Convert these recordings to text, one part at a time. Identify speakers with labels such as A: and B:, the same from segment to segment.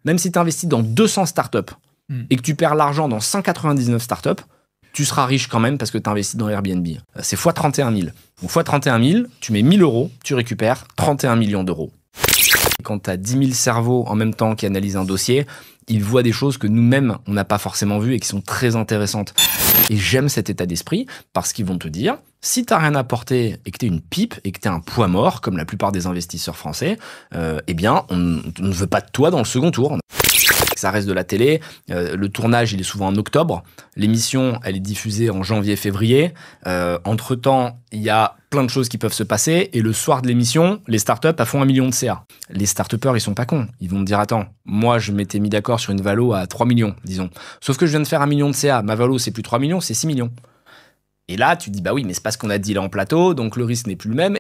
A: Même si tu investis dans 200 startups et que tu perds l'argent dans 199 startups, tu seras riche quand même parce que tu investis dans Airbnb. C'est x 31 000. Donc x 31 000, tu mets 1 000 euros, tu récupères 31 millions d'euros. Quand tu as 10 000 cerveaux en même temps qui analysent un dossier, ils voient des choses que nous-mêmes, on n'a pas forcément vues et qui sont très intéressantes. Et j'aime cet état d'esprit parce qu'ils vont te dire, si tu n'as rien apporté et que tu es une pipe et que tu es un poids mort, comme la plupart des investisseurs français, eh bien, on ne veut pas de toi dans le second tour. Ça reste de la télé. Le tournage, il est souvent en octobre. L'émission, elle est diffusée en janvier-février. Entre-temps, il y a plein de choses qui peuvent se passer. Et le soir de l'émission, les startups font 1 million de CA. Les startupeurs, ils sont pas cons. Ils vont me dire, attends, moi, je m'étais mis d'accord sur une valo à 3 millions, disons. Sauf que je viens de faire 1 million de CA. Ma valo, c'est plus 3 millions, c'est 6 millions. Et là, tu te dis, bah oui, mais c'est parce qu'on a dit là en plateau, donc le risque n'est plus le même.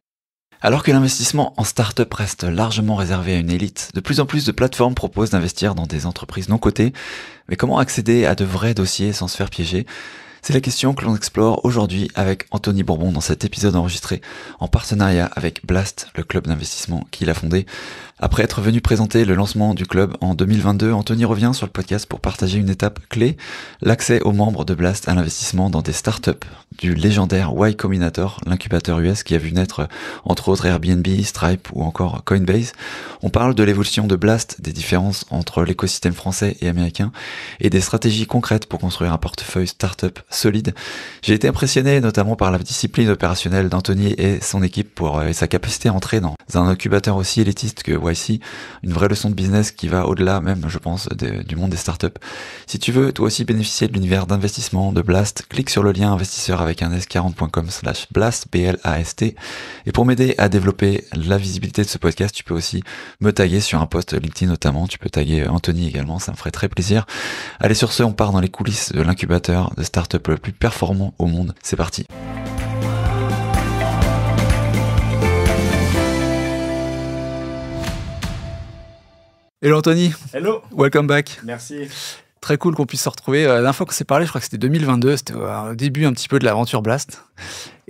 B: Alors que l'investissement en start-up reste largement réservé à une élite, de plus en plus de plateformes proposent d'investir dans des entreprises non cotées. Mais comment accéder à de vrais dossiers sans se faire piéger ? C'est la question que l'on explore aujourd'hui avec Anthony Bourbon dans cet épisode enregistré en partenariat avec Blast, le club d'investissement qu'il a fondé. Après être venu présenter le lancement du club en 2022, Anthony revient sur le podcast pour partager une étape clé, l'accès aux membres de Blast à l'investissement dans des startups, du légendaire Y Combinator, l'incubateur US qui a vu naître entre autres Airbnb, Stripe ou encore Coinbase. On parle de l'évolution de Blast, des différences entre l'écosystème français et américain et des stratégies concrètes pour construire un portefeuille startup solide. J'ai été impressionné notamment par la discipline opérationnelle d'Anthony et son équipe et sa capacité à entrer dans un incubateur aussi élitiste que YC, une vraie leçon de business qui va au-delà même, je pense, du monde des startups. Si tu veux toi aussi bénéficier de l'univers d'investissement de Blast, clique sur le lien investisseur avec un s40.com/blast, B-L-A-S-T. Et pour m'aider à développer la visibilité de ce podcast, tu peux aussi me taguer sur un post LinkedIn notamment. Tu peux taguer Anthony également, ça me ferait très plaisir. Allez, sur ce, on part dans les coulisses de l'incubateur de startup le plus performant au monde. C'est parti. Hello Anthony.
A: Hello.
B: Welcome back.
A: Merci.
B: Très cool qu'on puisse se retrouver. La dernière fois qu'on s'est parlé, je crois que c'était 2022, c'était au début un petit peu de l'aventure Blast.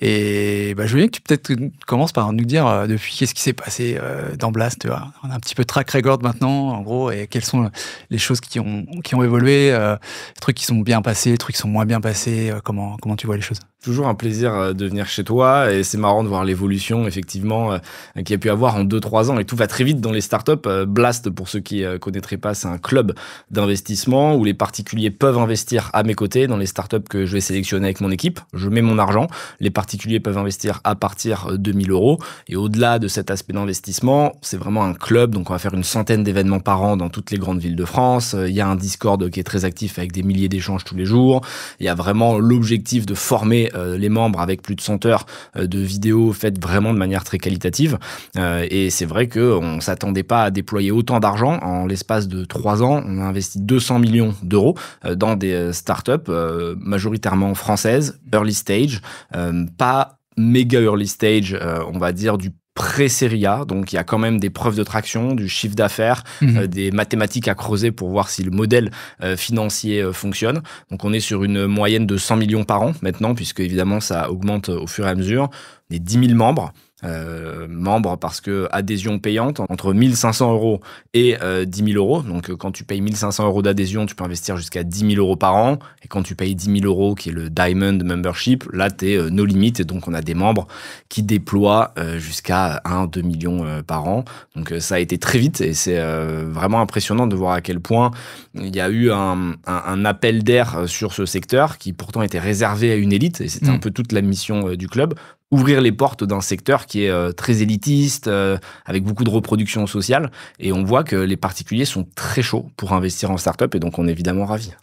B: Et je veux bien que tu peut-être commences par nous dire depuis qu'est-ce qui s'est passé dans Blast. Tu vois. On a un petit peu de track record maintenant, en gros, et quelles sont les choses qui ont évolué, les trucs qui sont bien passés, les trucs qui sont moins bien passés, comment tu vois les choses?
A: Toujours un plaisir de venir chez toi et c'est marrant de voir l'évolution effectivement qu'il y a pu avoir en 2-3 ans et tout va très vite dans les startups. Blast, pour ceux qui connaîtraient pas, c'est un club d'investissement où les particuliers peuvent investir à mes côtés dans les startups que je vais sélectionner avec mon équipe. Je mets mon argent, les particuliers peuvent investir à partir de 1 000 euros et au-delà de cet aspect d'investissement, c'est vraiment un club, donc on va faire une centaine d'événements par an dans toutes les grandes villes de France. Il y a un Discord qui est très actif avec des milliers d'échanges tous les jours. Il y a vraiment l'objectif de former les membres avec plus de 100 heures de vidéos faites vraiment de manière très qualitative. Et c'est vrai qu'on ne s'attendait pas à déployer autant d'argent. En l'espace de 3 ans, on a investi 200 millions d'euros dans des startups majoritairement françaises, early stage, pas méga early stage, on va dire du pré-série A, donc il y a quand même des preuves de traction, du chiffre d'affaires, des mathématiques à creuser pour voir si le modèle financier fonctionne. Donc on est sur une moyenne de 100 millions par an maintenant, puisque évidemment ça augmente au fur et à mesure. On est 10 000 membres. Membres parce que adhésion payante entre 1 500 euros et 10 000 euros. Donc quand tu payes 1 500 euros d'adhésion, tu peux investir jusqu'à 10 000 euros par an. Et quand tu payes 10 000 euros, qui est le Diamond Membership, là tu es no limit. Et donc on a des membres qui déploient jusqu'à 1-2 millions par an. Donc ça a été très vite et c'est vraiment impressionnant de voir à quel point il y a eu un appel d'air sur ce secteur qui pourtant était réservé à une élite. Et c'était un peu toute la mission du club. Ouvrir les portes d'un secteur qui est très élitiste, avec beaucoup de reproduction sociale. Et on voit que les particuliers sont très chauds pour investir en start-up et donc on est évidemment ravis.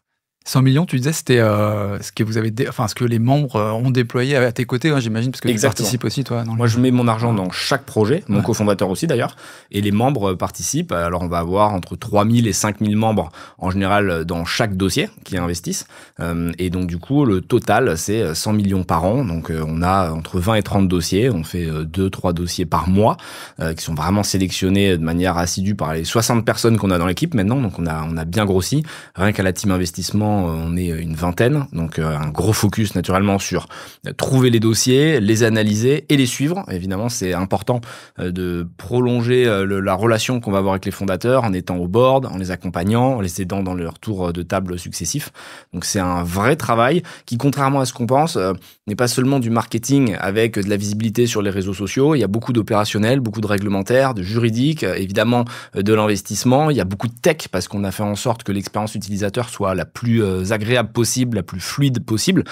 B: 100 millions, tu disais, c'était ce que vous avez, ce que les membres ont déployé à tes côtés, hein, j'imagine, parce que tu participes aussi, toi.
A: Moi, je mets mon argent dans chaque projet, mon cofondateur aussi d'ailleurs, et les membres participent. Alors, on va avoir entre 3 000 et 5 000 membres en général dans chaque dossier qui investissent. Et donc, du coup, le total, c'est 100 millions par an. Donc, on a entre 20 et 30 dossiers. On fait 2-3 dossiers par mois qui sont vraiment sélectionnés de manière assidue par les 60 personnes qu'on a dans l'équipe maintenant. Donc, on a bien grossi. Rien qu'à la team investissement, Maintenant, on est une vingtaine, donc un gros focus naturellement sur trouver les dossiers, les analyser et les suivre. Évidemment, c'est important de prolonger la relation qu'on va avoir avec les fondateurs en étant au board, en les accompagnant, en les aidant dans leurs tours de table successifs. Donc c'est un vrai travail qui, contrairement à ce qu'on pense, n'est pas seulement du marketing avec de la visibilité sur les réseaux sociaux. Il y a beaucoup d'opérationnels, beaucoup de réglementaires, de juridiques, évidemment de l'investissement. Il y a beaucoup de tech parce qu'on a fait en sorte que l'expérience utilisateur soit la plus agréable possible, la plus fluide possible.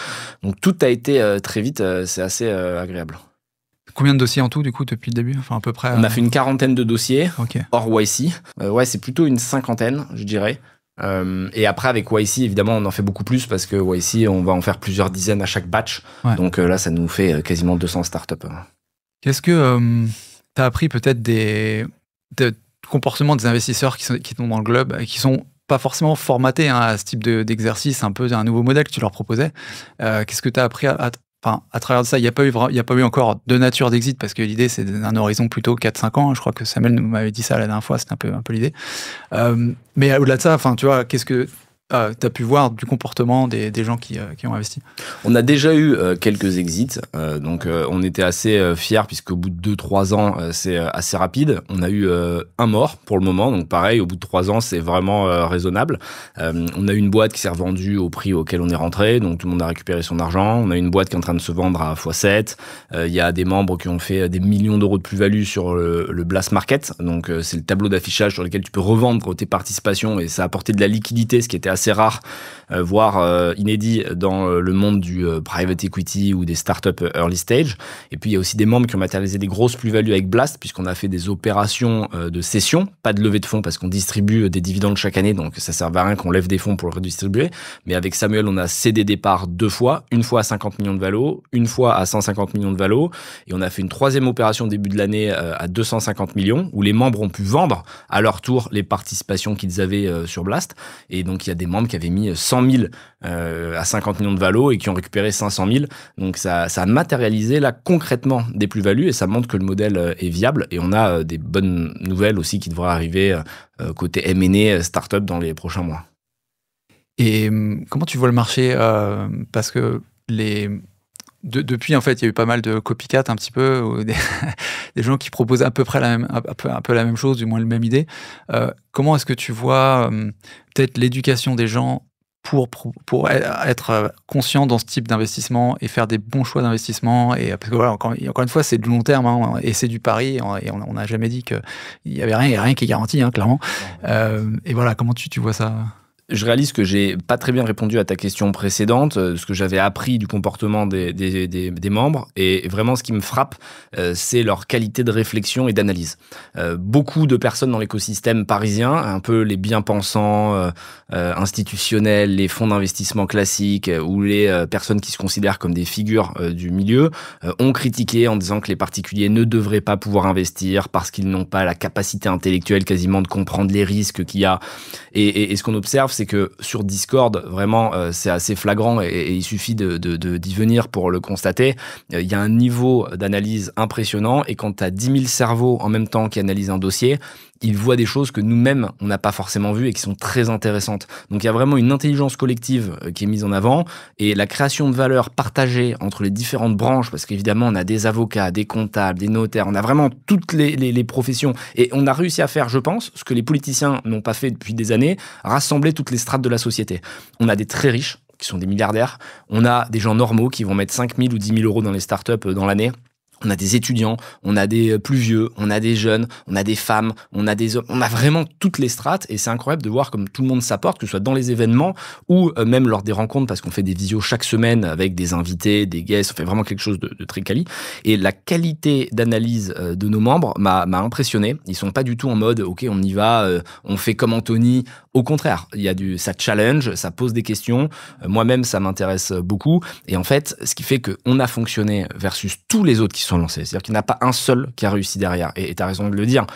A: Donc tout a été très vite, c'est assez agréable.
C: Combien de dossiers en tout, du coup, depuis le début? Enfin, à peu près.
A: On a fait une quarantaine de dossiers,
C: Ok.
A: hors YC. Ouais, c'est plutôt une cinquantaine, je dirais. Et après, avec YC, évidemment, on en fait beaucoup plus parce que YC, on va en faire plusieurs dizaines à chaque batch. Ouais. Donc là, ça nous fait quasiment 200 startups.
C: Qu'est-ce que tu as appris peut-être des comportements des investisseurs qui sont dans le globe et qui sont pas forcément formatés à ce type d'exercice, un peu un nouveau modèle que tu leur proposais? Qu'est-ce que tu as appris à travers de ça? Il n'y a pas eu encore de nature d'exit parce que l'idée, c'est un horizon plutôt 4-5 ans. Je crois que Samuel nous m'avait dit ça la dernière fois, c'était un peu l'idée. Mais au-delà de ça, tu vois, qu'est-ce que tu as pu voir du comportement des gens qui ont investi?
A: On a déjà eu quelques exits, donc on était assez fiers puisqu'au bout de 2-3 ans, c'est assez rapide. On a eu un mort pour le moment, donc pareil, au bout de 3 ans, c'est vraiment raisonnable. On a eu une boîte qui s'est revendue au prix auquel on est rentré, donc tout le monde a récupéré son argent. On a eu une boîte qui est en train de se vendre à x7. Il y a des membres qui ont fait des millions d'euros de plus-value sur le Blast Market, donc c'est le tableau d'affichage sur lequel tu peux revendre tes participations et ça a apporté de la liquidité, ce qui était assez rare, voire inédit dans le monde du private equity ou des startups early stage. Et puis il y a aussi des membres qui ont matérialisé des grosses plus-values avec Blast, puisqu'on a fait des opérations de cession, pas de levée de fonds parce qu'on distribue des dividendes chaque année, donc ça sert à rien qu'on lève des fonds pour le redistribuer. Mais avec Samuel, on a cédé des parts 2 fois, une fois à 50 millions de valo, une fois à 150 millions de valo, et on a fait une 3e opération au début de l'année à 250 millions, où les membres ont pu vendre à leur tour les participations qu'ils avaient sur Blast. Et donc il y a des membres qui avaient mis 100 000 à 50 millions de valo et qui ont récupéré 500 000. Donc ça a matérialisé là concrètement des plus-values et ça montre que le modèle est viable. Et on a des bonnes nouvelles aussi qui devraient arriver côté M&A startup dans les prochains mois.
C: Et comment tu vois le marché? Parce que depuis, en fait, il y a eu pas mal de copycat un petit peu, ou des gens qui proposent à peu près un peu la même chose, du moins la même idée. Comment est-ce que tu vois peut-être l'éducation des gens pour être conscient dans ce type d'investissement et faire des bons choix d'investissement? Et parce que voilà, encore une fois, c'est du long terme, hein, et c'est du pari, et on n'a jamais dit qu'il y avait rien qui est garanti, hein, clairement. Et voilà, comment tu vois ça?
A: Je réalise que j'ai pas très bien répondu à ta question précédente, ce que j'avais appris du comportement des membres, et vraiment ce qui me frappe, c'est leur qualité de réflexion et d'analyse. Beaucoup de personnes dans l'écosystème parisien, un peu les bien-pensants institutionnels, les fonds d'investissement classiques ou les personnes qui se considèrent comme des figures du milieu, ont critiqué en disant que les particuliers ne devraient pas pouvoir investir parce qu'ils n'ont pas la capacité intellectuelle quasiment de comprendre les risques qu'il y a. Et ce qu'on observe, c'est que sur Discord, vraiment, c'est assez flagrant et il suffit d'y venir pour le constater. Il y a un niveau d'analyse impressionnant et quand tu as 10 000 cerveaux en même temps qui analysent un dossier, ils voient des choses que nous-mêmes, on n'a pas forcément vues et qui sont très intéressantes. Donc il y a vraiment une intelligence collective qui est mise en avant et la création de valeur partagée entre les différentes branches, parce qu'évidemment, on a des avocats, des comptables, des notaires, on a vraiment toutes les professions et on a réussi à faire, je pense, ce que les politiciens n'ont pas fait depuis des années, rassembler toutes les strates de la société. On a des très riches qui sont des milliardaires, on a des gens normaux qui vont mettre 5 000 ou 10 000 euros dans les startups dans l'année. On a des étudiants, on a des plus vieux, on a des jeunes, on a des femmes, on a des hommes, on a vraiment toutes les strates et c'est incroyable de voir comme tout le monde s'apporte, que ce soit dans les événements ou même lors des rencontres parce qu'on fait des visios chaque semaine avec des invités, des guests, on fait vraiment quelque chose de très quali. Et la qualité d'analyse de nos membres m'a impressionné. Ils sont pas du tout en mode ok on y va, on fait comme Anthony. Au contraire, ça challenge, ça pose des questions. Moi-même, ça m'intéresse beaucoup. Et en fait, ce qui fait qu'on a fonctionné versus tous les autres qui sont lancés. C'est-à-dire qu'il n'y en a pas un seul qui a réussi derrière. Et tu as raison de le dire.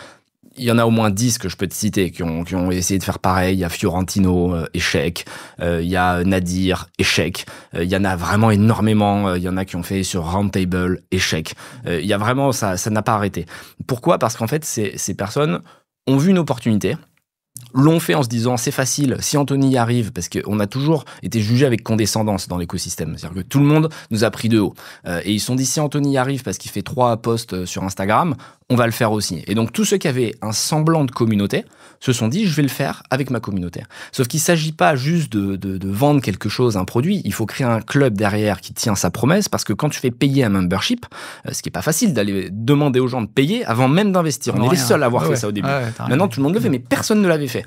A: Il y en a au moins 10 que je peux te citer qui ont essayé de faire pareil. Il y a Fiorentino, échec. Il y a Nadir, échec. Il y en a vraiment énormément. Il y en a qui ont fait sur Roundtable, échec. Il y a vraiment, ça n'a pas arrêté. Pourquoi? Parce qu'en fait, ces personnes ont vu une opportunité. l'ont fait en se disant c'est facile, si Anthony y arrive, parce qu'on a toujours été jugé avec condescendance dans l'écosystème. C'est-à-dire que tout le monde nous a pris de haut. Et ils se sont dit si Anthony y arrive parce qu'il fait 3 posts sur Instagram, on va le faire aussi. Et donc tous ceux qui avaient un semblant de communauté se sont dit je vais le faire avec ma communauté. Sauf qu'il ne s'agit pas juste de vendre quelque chose, un produit, il faut créer un club derrière qui tient sa promesse, parce que quand tu fais payer un membership, ce qui n'est pas facile d'aller demander aux gens de payer avant même d'investir. On est les seuls à avoir fait ça au début. Maintenant tout le monde le fait, mais personne ne l'avait fait.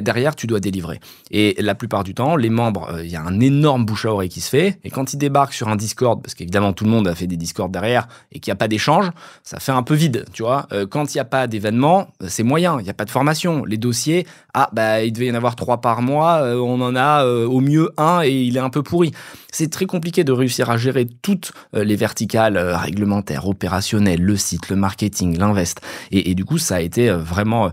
A: Derrière tu dois délivrer. Et la plupart du temps, les membres, il y a un énorme bouche à oreille qui se fait, et quand ils débarquent sur un Discord, parce qu'évidemment tout le monde a fait des Discord derrière, et qu'il n'y a pas d'échange, ça fait un peu vide, tu vois. Quand il n'y a pas d'événement, c'est moyen, il n'y a pas de formation. Les dossiers, il devait y en avoir 3 par mois, on en a au mieux 1 et il est un peu pourri. C'est très compliqué de réussir à gérer toutes les verticales réglementaires, opérationnelles, le site, le marketing, l'invest. Et du coup, ça a été vraiment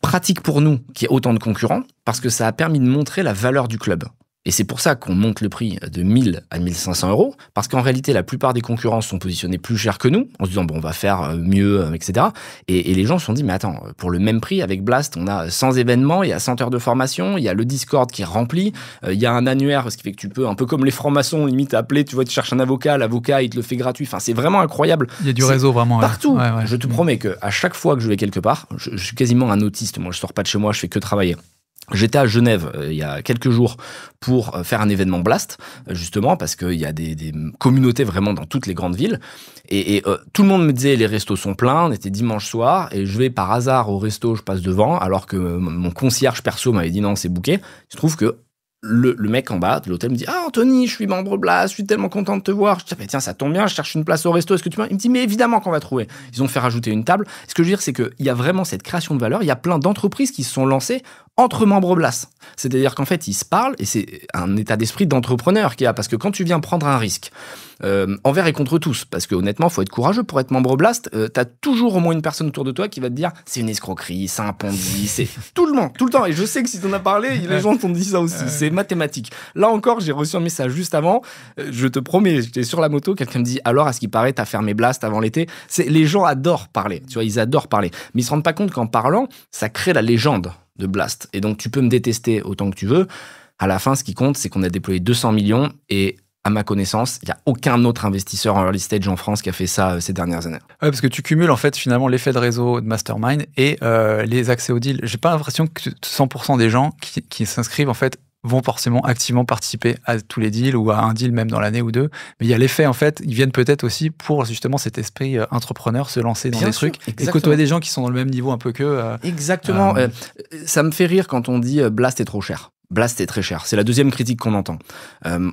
A: pratique pour nous qu'il y ait autant de concurrents, parce que ça a permis de montrer la valeur du club. Et c'est pour ça qu'on monte le prix de 1000 à 1500 euros, parce qu'en réalité, la plupart des concurrents sont positionnés plus cher que nous, en se disant, on va faire mieux, etc. Et les gens se sont dit, mais attends, pour le même prix, avec Blast, on a 100 événements, il y a 100 heures de formation, il y a le Discord qui est rempli, il y a un annuaire, ce qui fait que tu peux, un peu comme les francs-maçons, limite appeler, tu vois, tu cherches un avocat, l'avocat, il te le fait gratuit. Enfin, c'est vraiment incroyable.
C: Il y a du réseau vraiment.
A: Partout. Ouais. Je te promets qu'à chaque fois que je vais quelque part, je suis quasiment un autiste. Moi, je sors pas de chez moi, je fais que travailler. J'étais à Genève il y a quelques jours pour faire un événement Blast, justement, parce qu'il y a des communautés vraiment dans toutes les grandes villes. Et tout le monde me disait les restos sont pleins, on était dimanche soir, et je vais par hasard au resto, je passe devant, alors que mon concierge perso m'avait dit non, c'est booké. Il se trouve que le mec en bas de l'hôtel me dit « Ah, Anthony, je suis membre Blast, je suis tellement content de te voir. » Je dis « Tiens, ça tombe bien, je cherche une place au resto, est-ce que tu peux ?» Il me dit « Mais évidemment qu'on va trouver. » Ils ont fait rajouter une table. Ce que je veux dire, c'est qu'il y a vraiment cette création de valeur. Il y a plein d'entreprises qui se sont lancées entre membres Blast. C'est-à-dire qu'en fait, ils se parlent, et c'est un état d'esprit d'entrepreneur qu'il y a. Parce que quand tu viens prendre un risque, envers et contre tous, parce que honnêtement, il faut être courageux pour être membre Blast, t'as toujours au moins une personne autour de toi qui va te dire « C'est une escroquerie, c'est un Ponzi, c'est... » Tout le monde, tout le temps. Et je sais que si t'en as parlé, les gens t'ont dit ça aussi. C'est mathématique. Là encore, j'ai reçu un message juste avant. Je te promets, j'étais sur la moto, quelqu'un me dit « Alors, à ce qui paraît, t'as fermé Blast avant l'été ?» Les gens adorent parler, tu vois, ils adorent parler. Mais ils se rendent pas compte qu'en parlant, ça crée la légende de Blast. Et donc, tu peux me détester autant que tu veux. À la fin, ce qui compte, c'est qu'on a déployé 200 millions et à ma connaissance, il n'y a aucun autre investisseur en early stage en France qui a fait ça ces dernières années.
C: Ouais, parce que tu cumules en fait finalement l'effet de réseau de Mastermind et les accès aux deals. J'ai pas l'impression que 100% des gens qui s'inscrivent en fait vont forcément activement participer à tous les deals ou à un deal même dans l'année ou deux. Mais il y a l'effet en fait, ils viennent peut-être aussi pour justement cet esprit entrepreneur, se lancer dans des trucs et côtoyer des gens qui sont dans le même niveau un peu qu'eux.
A: Exactement. Ça me fait rire quand on dit Blast est trop cher. Blast est très cher. C'est la deuxième critique qu'on entend.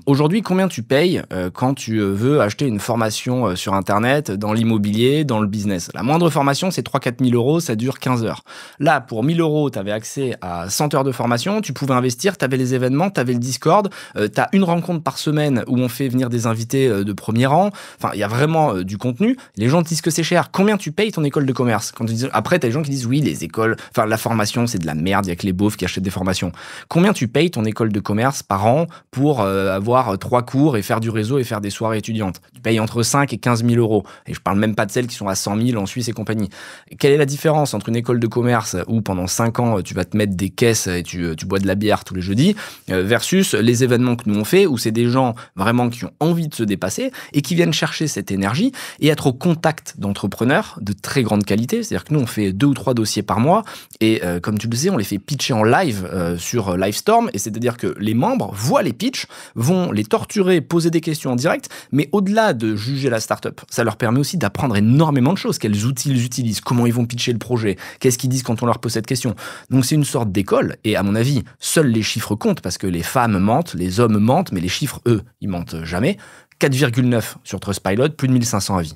A: Aujourd'hui, combien tu payes quand tu veux acheter une formation sur Internet, dans l'immobilier, dans le business? La moindre formation, c'est 3-4 000 euros, ça dure 15 heures. Là, pour 1 000 euros, tu avais accès à 100 heures de formation, tu pouvais investir, tu avais les événements, tu avais le Discord, tu as une rencontre par semaine où on fait venir des invités de premier rang. Enfin, il y a vraiment du contenu. Les gens te disent que c'est cher. Combien tu payes ton école de commerce? Après, tu as des gens qui disent oui, les écoles, enfin, la formation, c'est de la merde, il y a que les beaufs qui achètent des formations. Combien tu payes ton école de commerce par an pour avoir 3 cours et faire du réseau et faire des soirées étudiantes? Tu payes entre 5 et 15 000 euros. Et je parle même pas de celles qui sont à 100 000 en Suisse et compagnie. Quelle est la différence entre une école de commerce où pendant 5 ans, tu vas te mettre des caisses et tu bois de la bière tous les jeudis versus les événements que nous on fait où c'est des gens vraiment qui ont envie de se dépasser et qui viennent chercher cette énergie et être au contact d'entrepreneurs de très grande qualité. C'est-à-dire que nous, on fait 2 ou 3 dossiers par mois et comme tu le sais, on les fait pitcher en live sur Livestorm. Et c'est-à-dire que les membres voient les pitchs, vont les torturer, poser des questions en direct, mais au-delà de juger la startup, ça leur permet aussi d'apprendre énormément de choses. Quels outils ils utilisent, comment ils vont pitcher le projet, qu'est-ce qu'ils disent quand on leur pose cette question. Donc c'est une sorte d'école, et à mon avis, seuls les chiffres comptent, parce que les femmes mentent, les hommes mentent, mais les chiffres, eux, ils mentent jamais. 4,9 sur Trustpilot, plus de 1500 avis.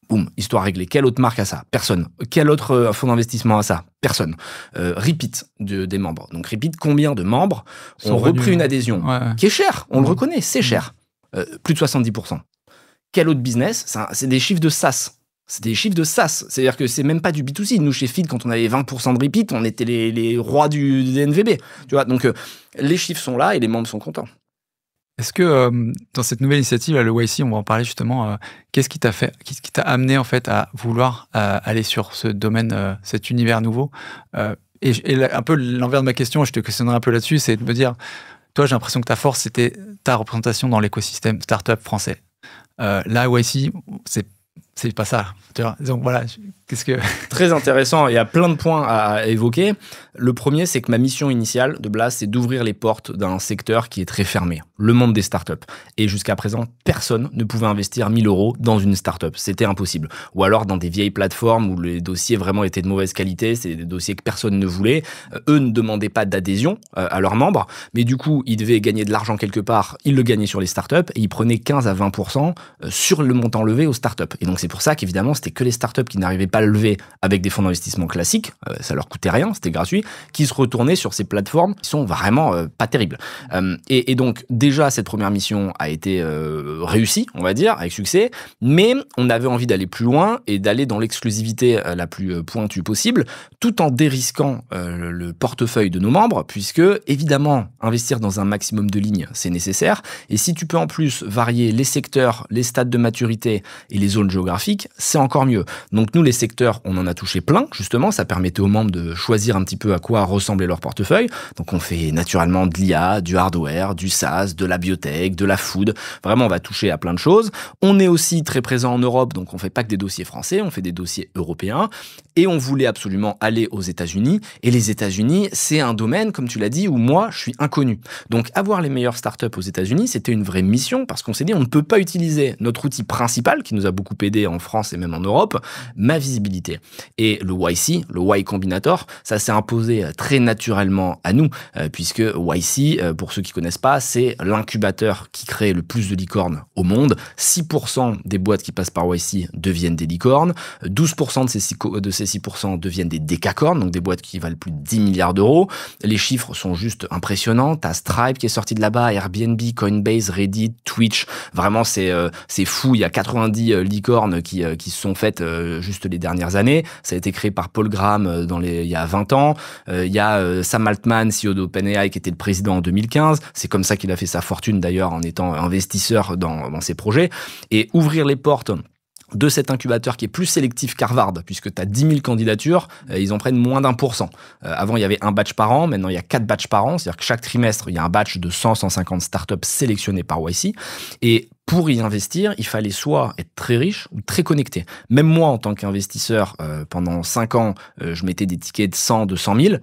A: Boum, histoire réglée. Quelle autre marque a ça? Personne. Quel autre fonds d'investissement a ça? Personne. Repeat des membres. Donc Repeat, combien de membres ont repris une adhésion qui est chère? On le reconnaît, c'est cher. Plus de 70%. Quel autre business? C'est des chiffres de SaaS. C'est des chiffres de SaaS. C'est-à-dire que c'est même pas du B2C. Nous, chez Feed, quand on avait 20% de repeat, on était les rois du NVB. Tu vois, donc les chiffres sont là et les membres sont contents.
C: Est-ce que dans cette nouvelle initiative, le YC, on va en parler justement, qu'est-ce qui t'a amené en fait à vouloir aller sur ce domaine, cet univers nouveau? Un peu l'envers de ma question, je te questionnerai un peu là-dessus, c'est de me dire, toi, j'ai l'impression que ta force, c'était ta représentation dans l'écosystème startup français. Là, YC, c'est pas ça. Tu vois. Donc voilà, qu'est-ce que...
A: Très intéressant, il y a plein de points à évoquer. Le premier, c'est que ma mission initiale de Blast, c'est d'ouvrir les portes d'un secteur qui est très fermé, le monde des startups. Et jusqu'à présent, personne ne pouvait investir 1 000 € dans une startup. C'était impossible. Ou alors dans des vieilles plateformes où les dossiers vraiment étaient de mauvaise qualité, c'est des dossiers que personne ne voulait. Eux ne demandaient pas d'adhésion à leurs membres, mais du coup, ils devaient gagner de l'argent quelque part. Ils le gagnaient sur les startups et ils prenaient 15 à 20% sur le montant levé aux startups. Et donc, c'est pour ça qu'évidemment, c'était que les startups qui n'arrivaient pas à lever avec des fonds d'investissement classiques, ça leur coûtait rien, c'était gratuit, qui se retournaient sur ces plateformes qui sont vraiment pas terribles. Et donc, déjà, cette première mission a été réussie, on va dire, avec succès, mais on avait envie d'aller plus loin et d'aller dans l'exclusivité la plus pointue possible, tout en dérisquant le portefeuille de nos membres, puisque, évidemment, investir dans un maximum de lignes, c'est nécessaire, et si tu peux en plus varier les secteurs, les stades de maturité et les zones géographiques, c'est encore mieux. Donc nous, les secteurs, on en a touché plein, justement, ça permettait aux membres de choisir un petit peu à quoi ressemblait leur portefeuille. Donc on fait naturellement de l'IA, du hardware, du SaaS, de la biotech, de la food. Vraiment, on va toucher à plein de choses. On est aussi très présent en Europe, donc on fait pas que des dossiers français, on fait des dossiers européens. Et on voulait absolument aller aux États-Unis. Et les États-Unis, c'est un domaine, comme tu l'as dit, où moi, je suis inconnu. Donc avoir les meilleures startups aux États-Unis, c'était une vraie mission parce qu'on s'est dit, on ne peut pas utiliser notre outil principal, qui nous a beaucoup aidé en France et même en Europe, ma visibilité. Et le YC, le Y Combinator, ça s'est imposé très naturellement à nous, puisque YC, pour ceux qui connaissent pas, c'est l'incubateur qui crée le plus de licornes au monde. 6% des boîtes qui passent par YC deviennent des licornes. 12% de ces 6% deviennent des décacornes, donc des boîtes qui valent plus de 10 milliards d'euros. Les chiffres sont juste impressionnants. T'as Stripe qui est sorti de là-bas, Airbnb, Coinbase, Reddit, Twitch. Vraiment, c'est fou. Il y a 90 licornes qui se sont faites juste les dernières années. Ça a été créé par Paul Graham il y a 20 ans. Il y a Sam Altman, CEO d'OpenAI, qui était le président en 2015. C'est comme ça qu'il a fait sa fortune d'ailleurs en étant investisseur dans ses projets. Et ouvrir les portes de cet incubateur qui est plus sélectif qu'Harvard, puisque tu as 10 000 candidatures, ils en prennent moins d'1%. Avant, il y avait un batch par an, maintenant il y a 4 batchs par an, c'est-à-dire que chaque trimestre, il y a un batch de 100-150 startups sélectionnées par YC. Et pour y investir, il fallait soit être très riche ou très connecté. Même moi, en tant qu'investisseur, pendant 5 ans, je mettais des tickets de 100, 200 000.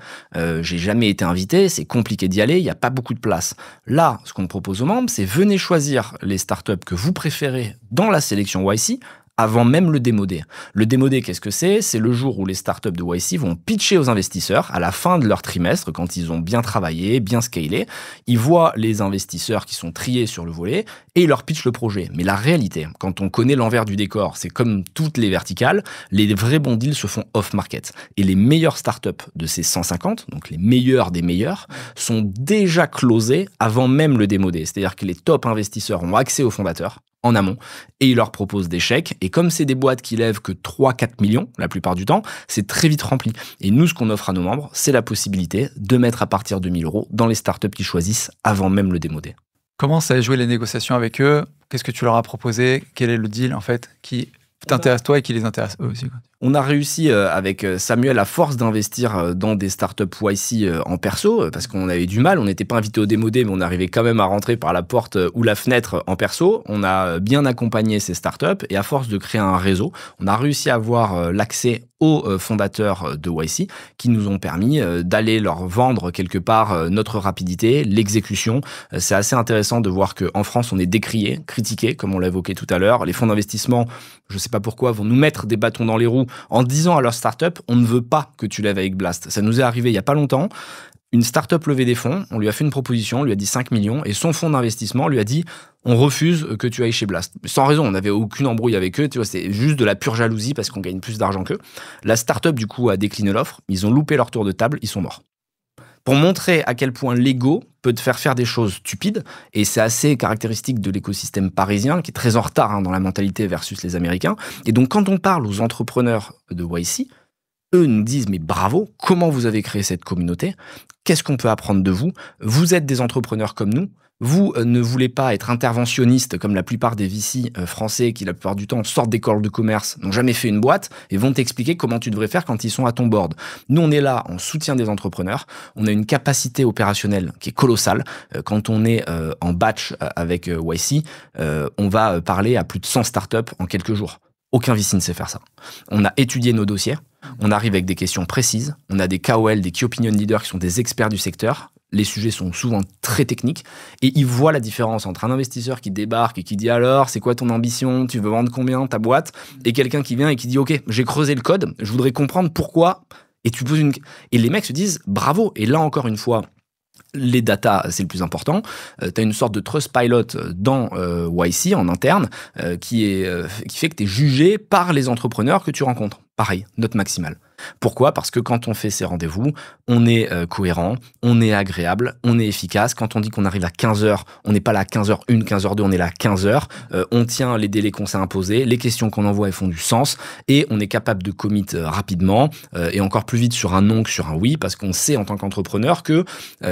A: J'ai jamais été invité, c'est compliqué d'y aller, il n'y a pas beaucoup de place. Là, ce qu'on propose aux membres, c'est venez choisir les startups que vous préférez dans la sélection YC, avant même le démo day. Le démo day, qu'est-ce que c'est ? C'est le jour où les startups de YC vont pitcher aux investisseurs à la fin de leur trimestre, quand ils ont bien travaillé, bien scalé. Ils voient les investisseurs qui sont triés sur le volet et ils leur pitchent le projet. Mais la réalité, quand on connaît l'envers du décor, c'est comme toutes les verticales, les vrais bons deals se font off-market. Et les meilleures startups de ces 150, donc les meilleurs des meilleurs, sont déjà closés avant même le démo day. C'est-à-dire que les top investisseurs ont accès aux fondateurs en amont, et ils leur proposent des chèques. Et comme c'est des boîtes qui lèvent que 3-4 millions, la plupart du temps, c'est très vite rempli. Et nous, ce qu'on offre à nos membres, c'est la possibilité de mettre à partir de 1 000 € dans les startups qu'ils choisissent avant même le démo day.
C: Comment ça a joué les négociations avec eux ? Qu'est-ce que tu leur as proposé ? Quel est le deal, en fait, qui t'intéresse toi et qui les intéresse eux aussi, quoi.
A: On a réussi avec Samuel, à force d'investir dans des startups YC en perso, parce qu'on avait du mal, on n'était pas invité au démo day, mais on arrivait quand même à rentrer par la porte ou la fenêtre en perso. On a bien accompagné ces startups et à force de créer un réseau, on a réussi à avoir l'accès aux fondateurs de YC qui nous ont permis d'aller leur vendre quelque part notre rapidité, l'exécution. C'est assez intéressant de voir qu'en France, on est décrié, critiqué, comme on l'a évoqué tout à l'heure. Les fonds d'investissement, je ne sais pas pourquoi, vont nous mettre des bâtons dans les roues en disant à leur startup, on ne veut pas que tu lèves avec Blast. Ça nous est arrivé il n'y a pas longtemps. Une startup levait des fonds, on lui a fait une proposition, on lui a dit 5 millions, et son fonds d'investissement lui a dit, on refuse que tu ailles chez Blast. Sans raison, on n'avait aucune embrouille avec eux, tu vois, c'est juste de la pure jalousie parce qu'on gagne plus d'argent qu'eux. La startup, du coup, a décliné l'offre, ils ont loupé leur tour de table, ils sont morts. Pour montrer à quel point l'ego peut te faire des choses stupides, et c'est assez caractéristique de l'écosystème parisien, qui est très en retard dans la mentalité versus les Américains. Et donc, quand on parle aux entrepreneurs de YC, eux nous disent, mais bravo, comment vous avez créé cette communauté? Qu'est-ce qu'on peut apprendre de vous? Vous êtes des entrepreneurs comme nous. Vous ne voulez pas être interventionniste comme la plupart des VC français qui, la plupart du temps, sortent d'écoles de commerce, n'ont jamais fait une boîte et vont t'expliquer comment tu devrais faire quand ils sont à ton board. Nous, on est là en soutien des entrepreneurs. On a une capacité opérationnelle qui est colossale. Quand on est en batch avec YC, on va parler à plus de 100 startups en quelques jours. Aucun VC ne sait faire ça. On a étudié nos dossiers. On arrive avec des questions précises. On a des KOL, des Key Opinion Leaders qui sont des experts du secteur. Les sujets sont souvent très techniques et ils voient la différence entre un investisseur qui débarque et qui dit alors, c'est quoi ton ambition? Tu veux vendre combien ta boîte? Et quelqu'un qui vient et qui dit ok, j'ai creusé le code, je voudrais comprendre pourquoi. Et tu poses et les mecs se disent bravo. Et là encore une fois, les data, c'est le plus important. Tu as une sorte de trust pilot dans YC en interne qui fait que tu es jugé par les entrepreneurs que tu rencontres. Pareil, note maximale. Pourquoi? Parce que quand on fait ces rendez-vous, on est cohérent, on est agréable, on est efficace. Quand on dit qu'on arrive à 15h, on n'est pas là à 15h1, 15h2, on est là à 15h. On tient les délais qu'on s'est imposés, les questions qu'on envoie, elles font du sens et on est capable de commit rapidement et encore plus vite sur un non que sur un oui parce qu'on sait en tant qu'entrepreneur que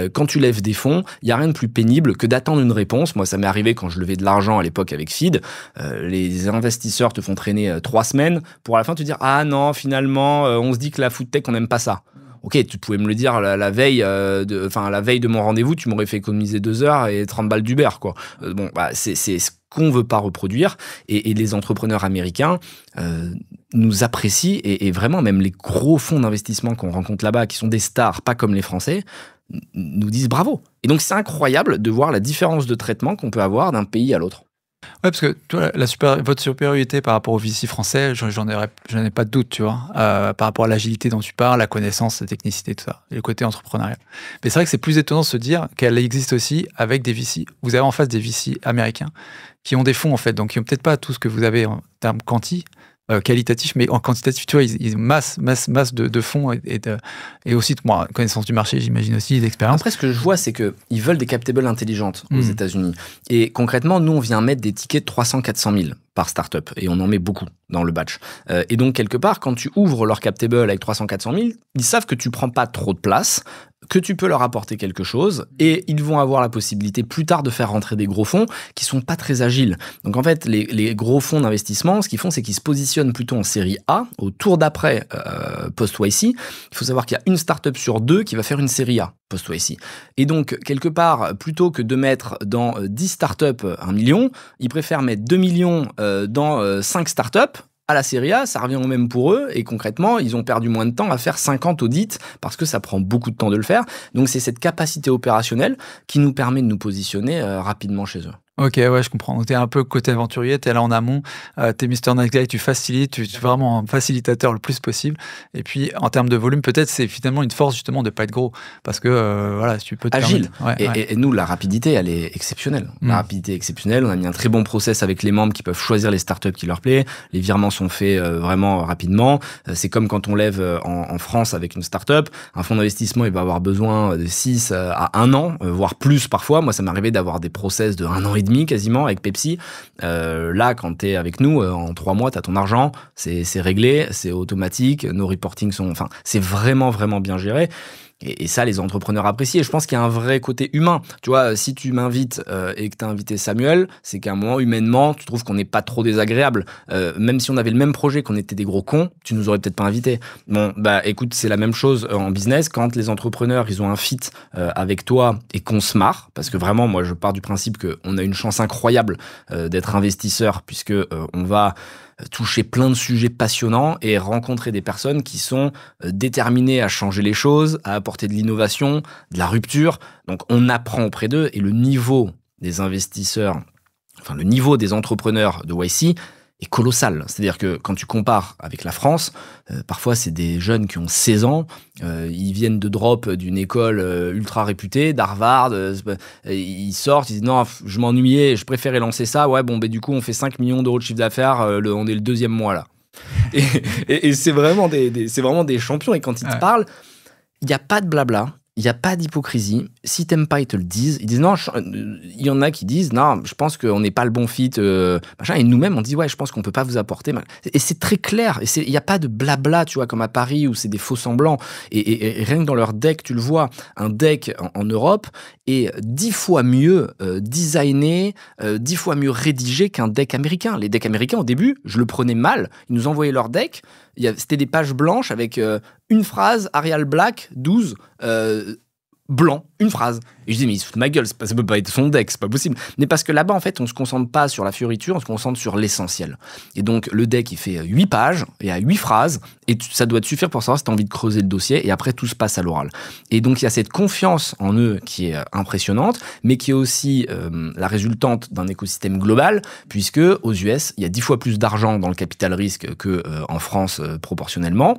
A: quand tu lèves des fonds, il n'y a rien de plus pénible que d'attendre une réponse. Moi, ça m'est arrivé quand je levais de l'argent à l'époque avec Feed. Les investisseurs te font traîner 3 semaines pour à la fin te dire « Ah non, finalement, on se dit que la food tech, on n'aime pas ça. » Ok, tu pouvais me le dire la veille de mon rendez-vous, tu m'aurais fait économiser 2 heures et 30 balles d'Uber, quoi. Bon, bah, c'est ce qu'on veut pas reproduire. Et les entrepreneurs américains nous apprécient et vraiment, même les gros fonds d'investissement qu'on rencontre là-bas, qui sont des stars, pas comme les Français, nous disent bravo. Et donc, c'est incroyable de voir la différence de traitement qu'on peut avoir d'un pays à l'autre.
C: Ouais, parce que toi, votre supériorité par rapport aux VC français, j'en ai pas de doute, tu vois, par rapport à l'agilité dont tu parles, la connaissance, la technicité, tout ça, et le côté entrepreneurial. Mais c'est vrai que c'est plus étonnant de se dire qu'elle existe aussi avec des VC. Vous avez en face des VC américains qui ont des fonds, en fait, donc qui n'ont peut-être pas tout ce que vous avez en termes qualitatif, mais en quantitatif, tu vois, ils masse de fonds et aussi, moi, connaissance du marché, j'imagine aussi, d'expérience.
A: Après, ce que je vois, c'est qu'ils veulent des cap tables intelligentes aux États-Unis. Et concrètement, nous, on vient mettre des tickets de 300-400 000 par startup et on en met beaucoup dans le batch. Et donc, quelque part, quand tu ouvres leur cap table avec 300-400 000, ils savent que tu prends pas trop de place, que tu peux leur apporter quelque chose et ils vont avoir la possibilité plus tard de faire rentrer des gros fonds qui sont pas très agiles. Donc en fait, les gros fonds d'investissement, ce qu'ils font, c'est qu'ils se positionnent plutôt en série A, au tour d'après post-YC. Il faut savoir qu'il y a une startup sur 2 qui va faire une série A post-YC. Et donc, quelque part, plutôt que de mettre dans 10 startups 1 million, ils préfèrent mettre 2 millions dans 5 startups. À la série A, ça revient au même pour eux et concrètement, ils ont perdu moins de temps à faire 50 audits parce que ça prend beaucoup de temps de le faire. Donc, c'est cette capacité opérationnelle qui nous permet de nous positionner rapidement chez eux.
C: Ok, ouais, je comprends. Donc, t'es un peu côté aventurier, t'es là en amont, t'es Mr. Nice Guy, tu facilites, tu es vraiment un facilitateur le plus possible. Et puis, en termes de volume, peut-être c'est finalement une force justement de pas être gros. Parce que, voilà, si tu peux te
A: agile.
C: permettre...
A: Et nous, la rapidité, elle est exceptionnelle. La rapidité est exceptionnelle. On a mis un très bon process avec les membres qui peuvent choisir les startups qui leur plaît. Les virements sont faits vraiment rapidement. C'est comme quand on lève en France avec une startup. Un fonds d'investissement, il va avoir besoin de 6 à 1 an, voire plus parfois. Moi, ça m'est arrivé d'avoir des process de 1 an et demi quasiment avec Pepsi. Là, quand tu es avec nous, en 3 mois, tu as ton argent, c'est réglé, c'est automatique, nos reportings sont... Enfin, c'est vraiment, vraiment bien géré. Et ça, les entrepreneurs apprécient. Et je pense qu'il y a un vrai côté humain. Tu vois, si tu m'invites et que tu as invité Samuel, c'est qu'à un moment, humainement, tu trouves qu'on n'est pas trop désagréable. Même si on avait le même projet, qu'on était des gros cons, tu nous aurais peut-être pas invités. Bon, bah écoute, c'est la même chose en business. Quand les entrepreneurs, ils ont un fit avec toi et qu'on se marre, parce que vraiment, moi, je pars du principe qu'on a une chance incroyable d'être investisseur, puisque on va toucher plein de sujets passionnants et rencontrer des personnes qui sont déterminées à changer les choses, à apporter de l'innovation, de la rupture. Donc, on apprend auprès d'eux et le niveau des investisseurs, enfin, le niveau des entrepreneurs de YC est colossal. C'est-à-dire que quand tu compares avec la France, parfois, c'est des jeunes qui ont 16 ans, ils viennent de drop d'une école ultra réputée, d'Harvard, ils sortent, ils disent non, je m'ennuyais, je préférais lancer ça, ouais, bon, ben du coup, on fait 5 millions d'euros de chiffre d'affaires, on est le 2e mois là. Et c'est vraiment des champions, et quand ils te parlent, il n'y a pas de blabla, il n'y a pas d'hypocrisie. Si t'aimes pas, ils te le disent. Ils disent non, il y en a qui disent non, je pense qu'on n'est pas le bon fit, machin. Et nous-mêmes, on dit ouais, je pense qu'on peut pas vous apporter. Et c'est très clair. Et il n'y a pas de blabla, tu vois, comme à Paris où c'est des faux semblants. Et rien que dans leur deck, tu le vois, un deck en Europe est 10 fois mieux designé, 10 fois mieux rédigé qu'un deck américain. Les decks américains, au début, je le prenais mal. Ils nous envoyaient leur deck. C'était des pages blanches avec une phrase, Arial Black, 12, blanc, une phrase. Et je dis, mais il se fout de ma gueule, ça peut pas être son deck, c'est pas possible. Mais parce que là-bas, en fait, on se concentre pas sur la fioriture, on se concentre sur l'essentiel. Et donc, le deck, il fait 8 pages, il y a 8 phrases, et ça doit te suffire pour savoir si tu as envie de creuser le dossier, et après, tout se passe à l'oral. Et donc, il y a cette confiance en eux qui est impressionnante, mais qui est aussi la résultante d'un écosystème global, puisque aux US, il y a 10 fois plus d'argent dans le capital risque que en France proportionnellement.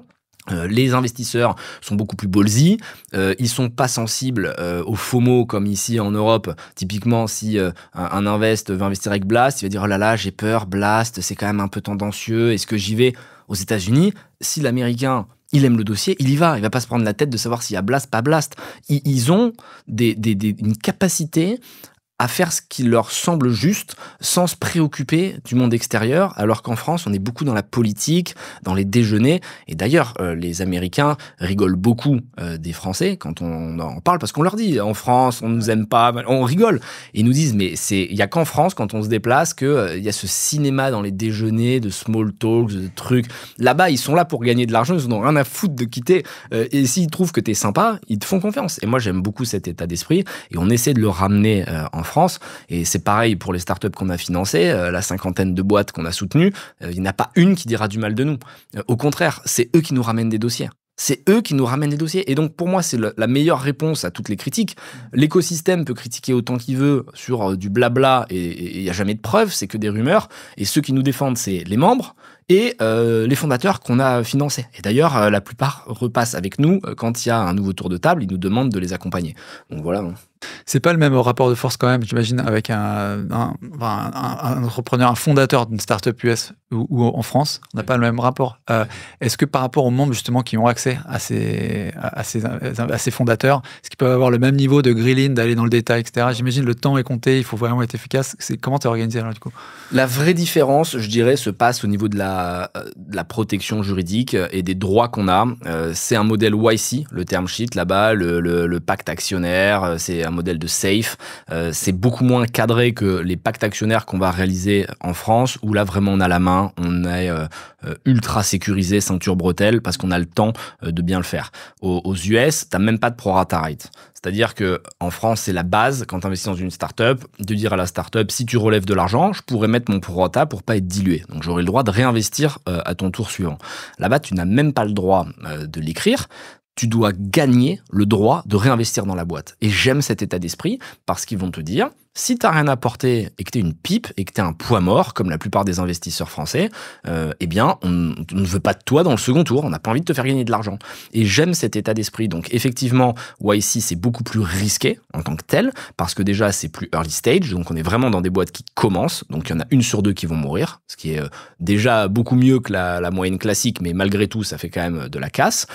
A: Les investisseurs sont beaucoup plus ballsy, ils sont pas sensibles au FOMO comme ici en Europe. Typiquement, si un invest veut investir avec Blast, il va dire oh là là, j'ai peur, Blast, c'est quand même un peu tendancieux, est-ce que j'y vais? Aux États-Unis, si l'Américain il aime le dossier, il y va. Il va pas se prendre la tête de savoir s'il y a Blast, pas Blast. Ils ont une capacité à faire ce qui leur semble juste sans se préoccuper du monde extérieur, alors qu'en France, on est beaucoup dans la politique, dans les déjeuners. Et d'ailleurs, les Américains rigolent beaucoup des Français quand on en parle, parce qu'on leur dit, en France, on nous aime pas, on rigole. Et ils nous disent, mais il y a qu'en France, quand on se déplace, qu'il y a ce cinéma dans les déjeuners, de small talks, de trucs. Là-bas, ils sont là pour gagner de l'argent, ils n'ont rien à foutre de quitter. Et s'ils trouvent que t'es sympa, ils te font confiance. Et moi, j'aime beaucoup cet état d'esprit. Et on essaie de le ramener en France, et c'est pareil pour les startups qu'on a financées, la 50aine de boîtes qu'on a soutenues, il n'y en a pas une qui dira du mal de nous. Au contraire, c'est eux qui nous ramènent des dossiers. C'est eux qui nous ramènent des dossiers. Et donc, pour moi, c'est la meilleure réponse à toutes les critiques. L'écosystème peut critiquer autant qu'il veut sur du blabla et il n'y a jamais de preuves, c'est que des rumeurs. Et ceux qui nous défendent, c'est les membres et les fondateurs qu'on a financés. Et d'ailleurs, la plupart repassent avec nous quand il y a un nouveau tour de table, ils nous demandent de les accompagner. Donc voilà.
C: C'est pas le même rapport de force quand même, j'imagine, avec un entrepreneur, un fondateur d'une startup US ou en France. On n'a pas le même rapport. Est-ce que par rapport aux membres justement qui ont accès à ces fondateurs, est-ce qu'ils peuvent avoir le même niveau de grilling, d'aller dans le détail, etc. J'imagine le temps est compté, il faut vraiment être efficace. Comment tu es organisé là du coup?
A: La vraie différence, je dirais, se passe au niveau de la protection juridique et des droits qu'on a. C'est un modèle YC, le term sheet là-bas, le pacte actionnaire, c'est un modèle de safe. C'est beaucoup moins cadré que les pactes actionnaires qu'on va réaliser en France, où là vraiment on a la main, on est ultra sécurisé, ceinture bretelle, parce qu'on a le temps de bien le faire. Aux US, t'as même pas de prorata right. C'est-à-dire que en France, c'est la base, quand tu investis dans une start-up, de dire à la start-up, si tu relèves de l'argent, je pourrais mettre mon prorata pour pas être dilué. Donc j'aurai le droit de réinvestir à ton tour suivant. Là-bas, tu n'as même pas le droit de l'écrire. Tu dois gagner le droit de réinvestir dans la boîte. Et j'aime cet état d'esprit parce qu'ils vont te dire, si t'as rien apporté et que t'es une pipe et que t'es un poids mort, comme la plupart des investisseurs français, eh bien, on ne veut pas de toi dans le second tour. On n'a pas envie de te faire gagner de l'argent. Et j'aime cet état d'esprit. Donc, effectivement, YC, c'est beaucoup plus risqué en tant que tel, parce que déjà, c'est plus early stage. Donc, on est vraiment dans des boîtes qui commencent. Donc, il y en a 1 sur 2 qui vont mourir, ce qui est déjà beaucoup mieux que la moyenne classique, mais malgré tout, ça fait quand même de la casse.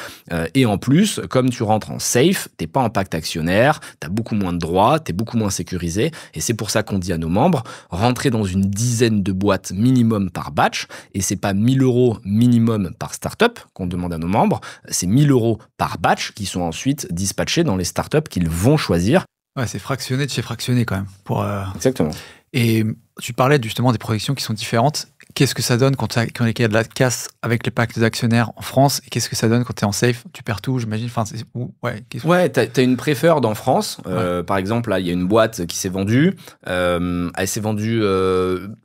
A: Et en plus, comme tu rentres en safe, t'es pas en pacte actionnaire, t'as beaucoup moins de droits, t'es beaucoup moins sécurisé. Et c'est pour ça qu'on dit à nos membres, rentrez dans une dizaine de boîtes minimum par batch, et c'est pas 1 000 € minimum par startup qu'on demande à nos membres, c'est 1 000 € par batch qui sont ensuite dispatchés dans les startups qu'ils vont choisir.
C: Ouais, c'est fractionné de chez fractionné quand même.
A: Exactement.
C: Et tu parlais justement des protections qui sont différentes. Qu'est-ce que ça donne quand il y a de la casse avec les pactes d'actionnaires en France? Et qu'est-ce que ça donne quand tu es en safe? Tu perds tout, j'imagine. Enfin,
A: ouais, t'as une préférence en France. Par exemple, là, il y a une boîte qui s'est vendue. Elle s'est vendue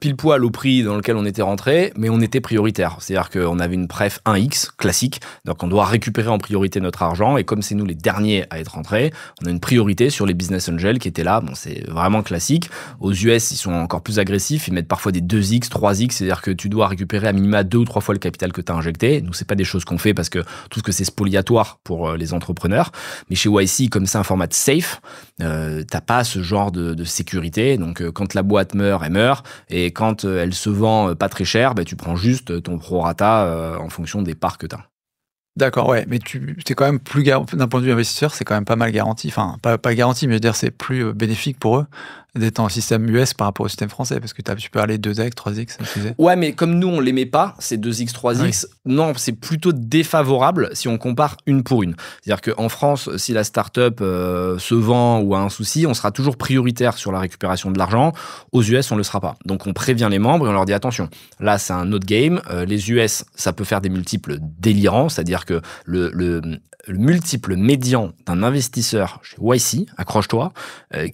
A: pile poil au prix dans lequel on était rentré, mais on était prioritaire. C'est-à-dire qu'on avait une préf 1X classique. Donc, on doit récupérer en priorité notre argent. Et comme c'est nous les derniers à être rentrés, on a une priorité sur les business angels qui étaient là. Bon, c'est vraiment classique. Aux US, ils sont encore plus agressifs. Ils mettent parfois des 2X, 3X. C'est-à-dire que tu dois récupérer à minima 2 ou 3 fois le capital que tu as injecté. Nous, c'est pas des choses qu'on fait parce que tout ce que c'est spoliatoire pour les entrepreneurs. Mais chez YC, comme c'est un format safe, t'as pas ce genre de sécurité. Donc, quand la boîte meurt, elle meurt. Et quand elle se vend pas très cher, tu prends juste ton prorata en fonction des parts que tu as.
C: D'accord, ouais, mais c'est quand même plus d'un point de vue investisseur, c'est quand même pas mal garanti. Enfin, pas garanti, mais je veux dire, c'est plus bénéfique pour eux d'être en système US par rapport au système français, parce que tu peux aller 2x, 3x, ça faisait.
A: Ouais, mais comme nous, on les met pas, ces 2x, 3x, non, c'est plutôt défavorable si on compare une pour une. C'est-à-dire qu'en France, si la startup se vend ou a un souci, on sera toujours prioritaire sur la récupération de l'argent. Aux US, on le sera pas. Donc, on prévient les membres et on leur dit attention, là, c'est un autre game. Les US, ça peut faire des multiples délirants, c'est-à-dire que le multiple médian d'un investisseur chez YC, accroche-toi,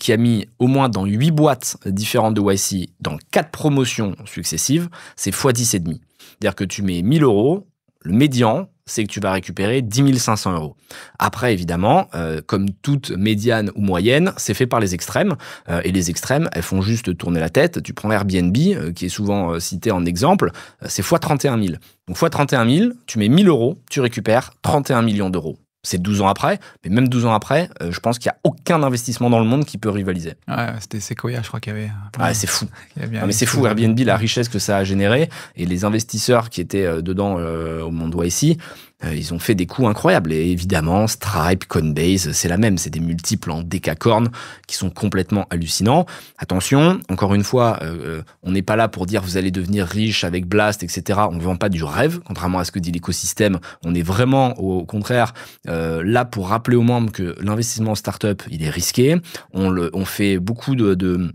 A: qui a mis au moins dans 8 boîtes différentes de YC, dans 4 promotions successives, c'est x10,5. C'est-à-dire que tu mets 1000 euros, le médian, c'est que tu vas récupérer 10 500 euros. Après, évidemment, comme toute médiane ou moyenne, c'est fait par les extrêmes. Et les extrêmes, elles font juste tourner la tête. Tu prends Airbnb, qui est souvent cité en exemple, c'est x 31 000. Donc x 31 000, tu mets 1000 euros, tu récupères 31 millions d'euros. C'est 12 ans après, mais même 12 ans après, je pense qu'il n'y a aucun investissement dans le monde qui peut rivaliser.
C: Ouais, c'était Sequoia, je crois qu'il y avait.
A: Ouais, c'est fou. Mais c'est fou, Airbnb, la richesse que ça a généré, et les investisseurs qui étaient dedans au monde YC, ils ont fait des coups incroyables. Et évidemment, Stripe, Coinbase, c'est la même. C'est des multiples en décacorne qui sont complètement hallucinants. Attention, encore une fois, on n'est pas là pour dire vous allez devenir riche avec Blast, etc. On ne vend pas du rêve, contrairement à ce que dit l'écosystème. On est vraiment, au contraire, là pour rappeler aux membres que l'investissement en start-up, il est risqué. On fait beaucoup de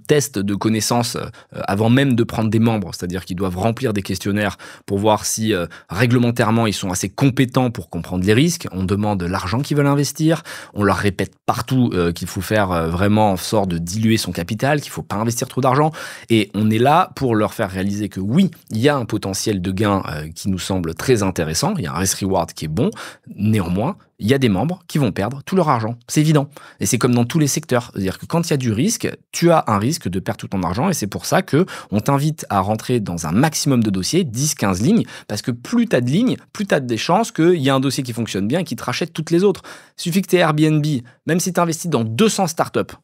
A: tests de connaissances avant même de prendre des membres, c'est-à-dire qu'ils doivent remplir des questionnaires pour voir si réglementairement ils sont assez compétents pour comprendre les risques. On demande l'argent qu'ils veulent investir, on leur répète partout qu'il faut faire vraiment en sorte de diluer son capital, qu'il faut pas investir trop d'argent, et on est là pour leur faire réaliser que oui, il y a un potentiel de gain qui nous semble très intéressant, il y a un risk-reward qui est bon, néanmoins, il y a des membres qui vont perdre tout leur argent. C'est évident. Et c'est comme dans tous les secteurs. C'est-à-dire que quand il y a du risque, tu as un risque de perdre tout ton argent. Et c'est pour ça que on t'invite à rentrer dans un maximum de dossiers, 10, 15 lignes. Parce que plus tu as de lignes, plus tu as des chances qu'il y ait un dossier qui fonctionne bien et qui te rachète toutes les autres. Il suffit que tu aies Airbnb, même si tu investis dans 200 startups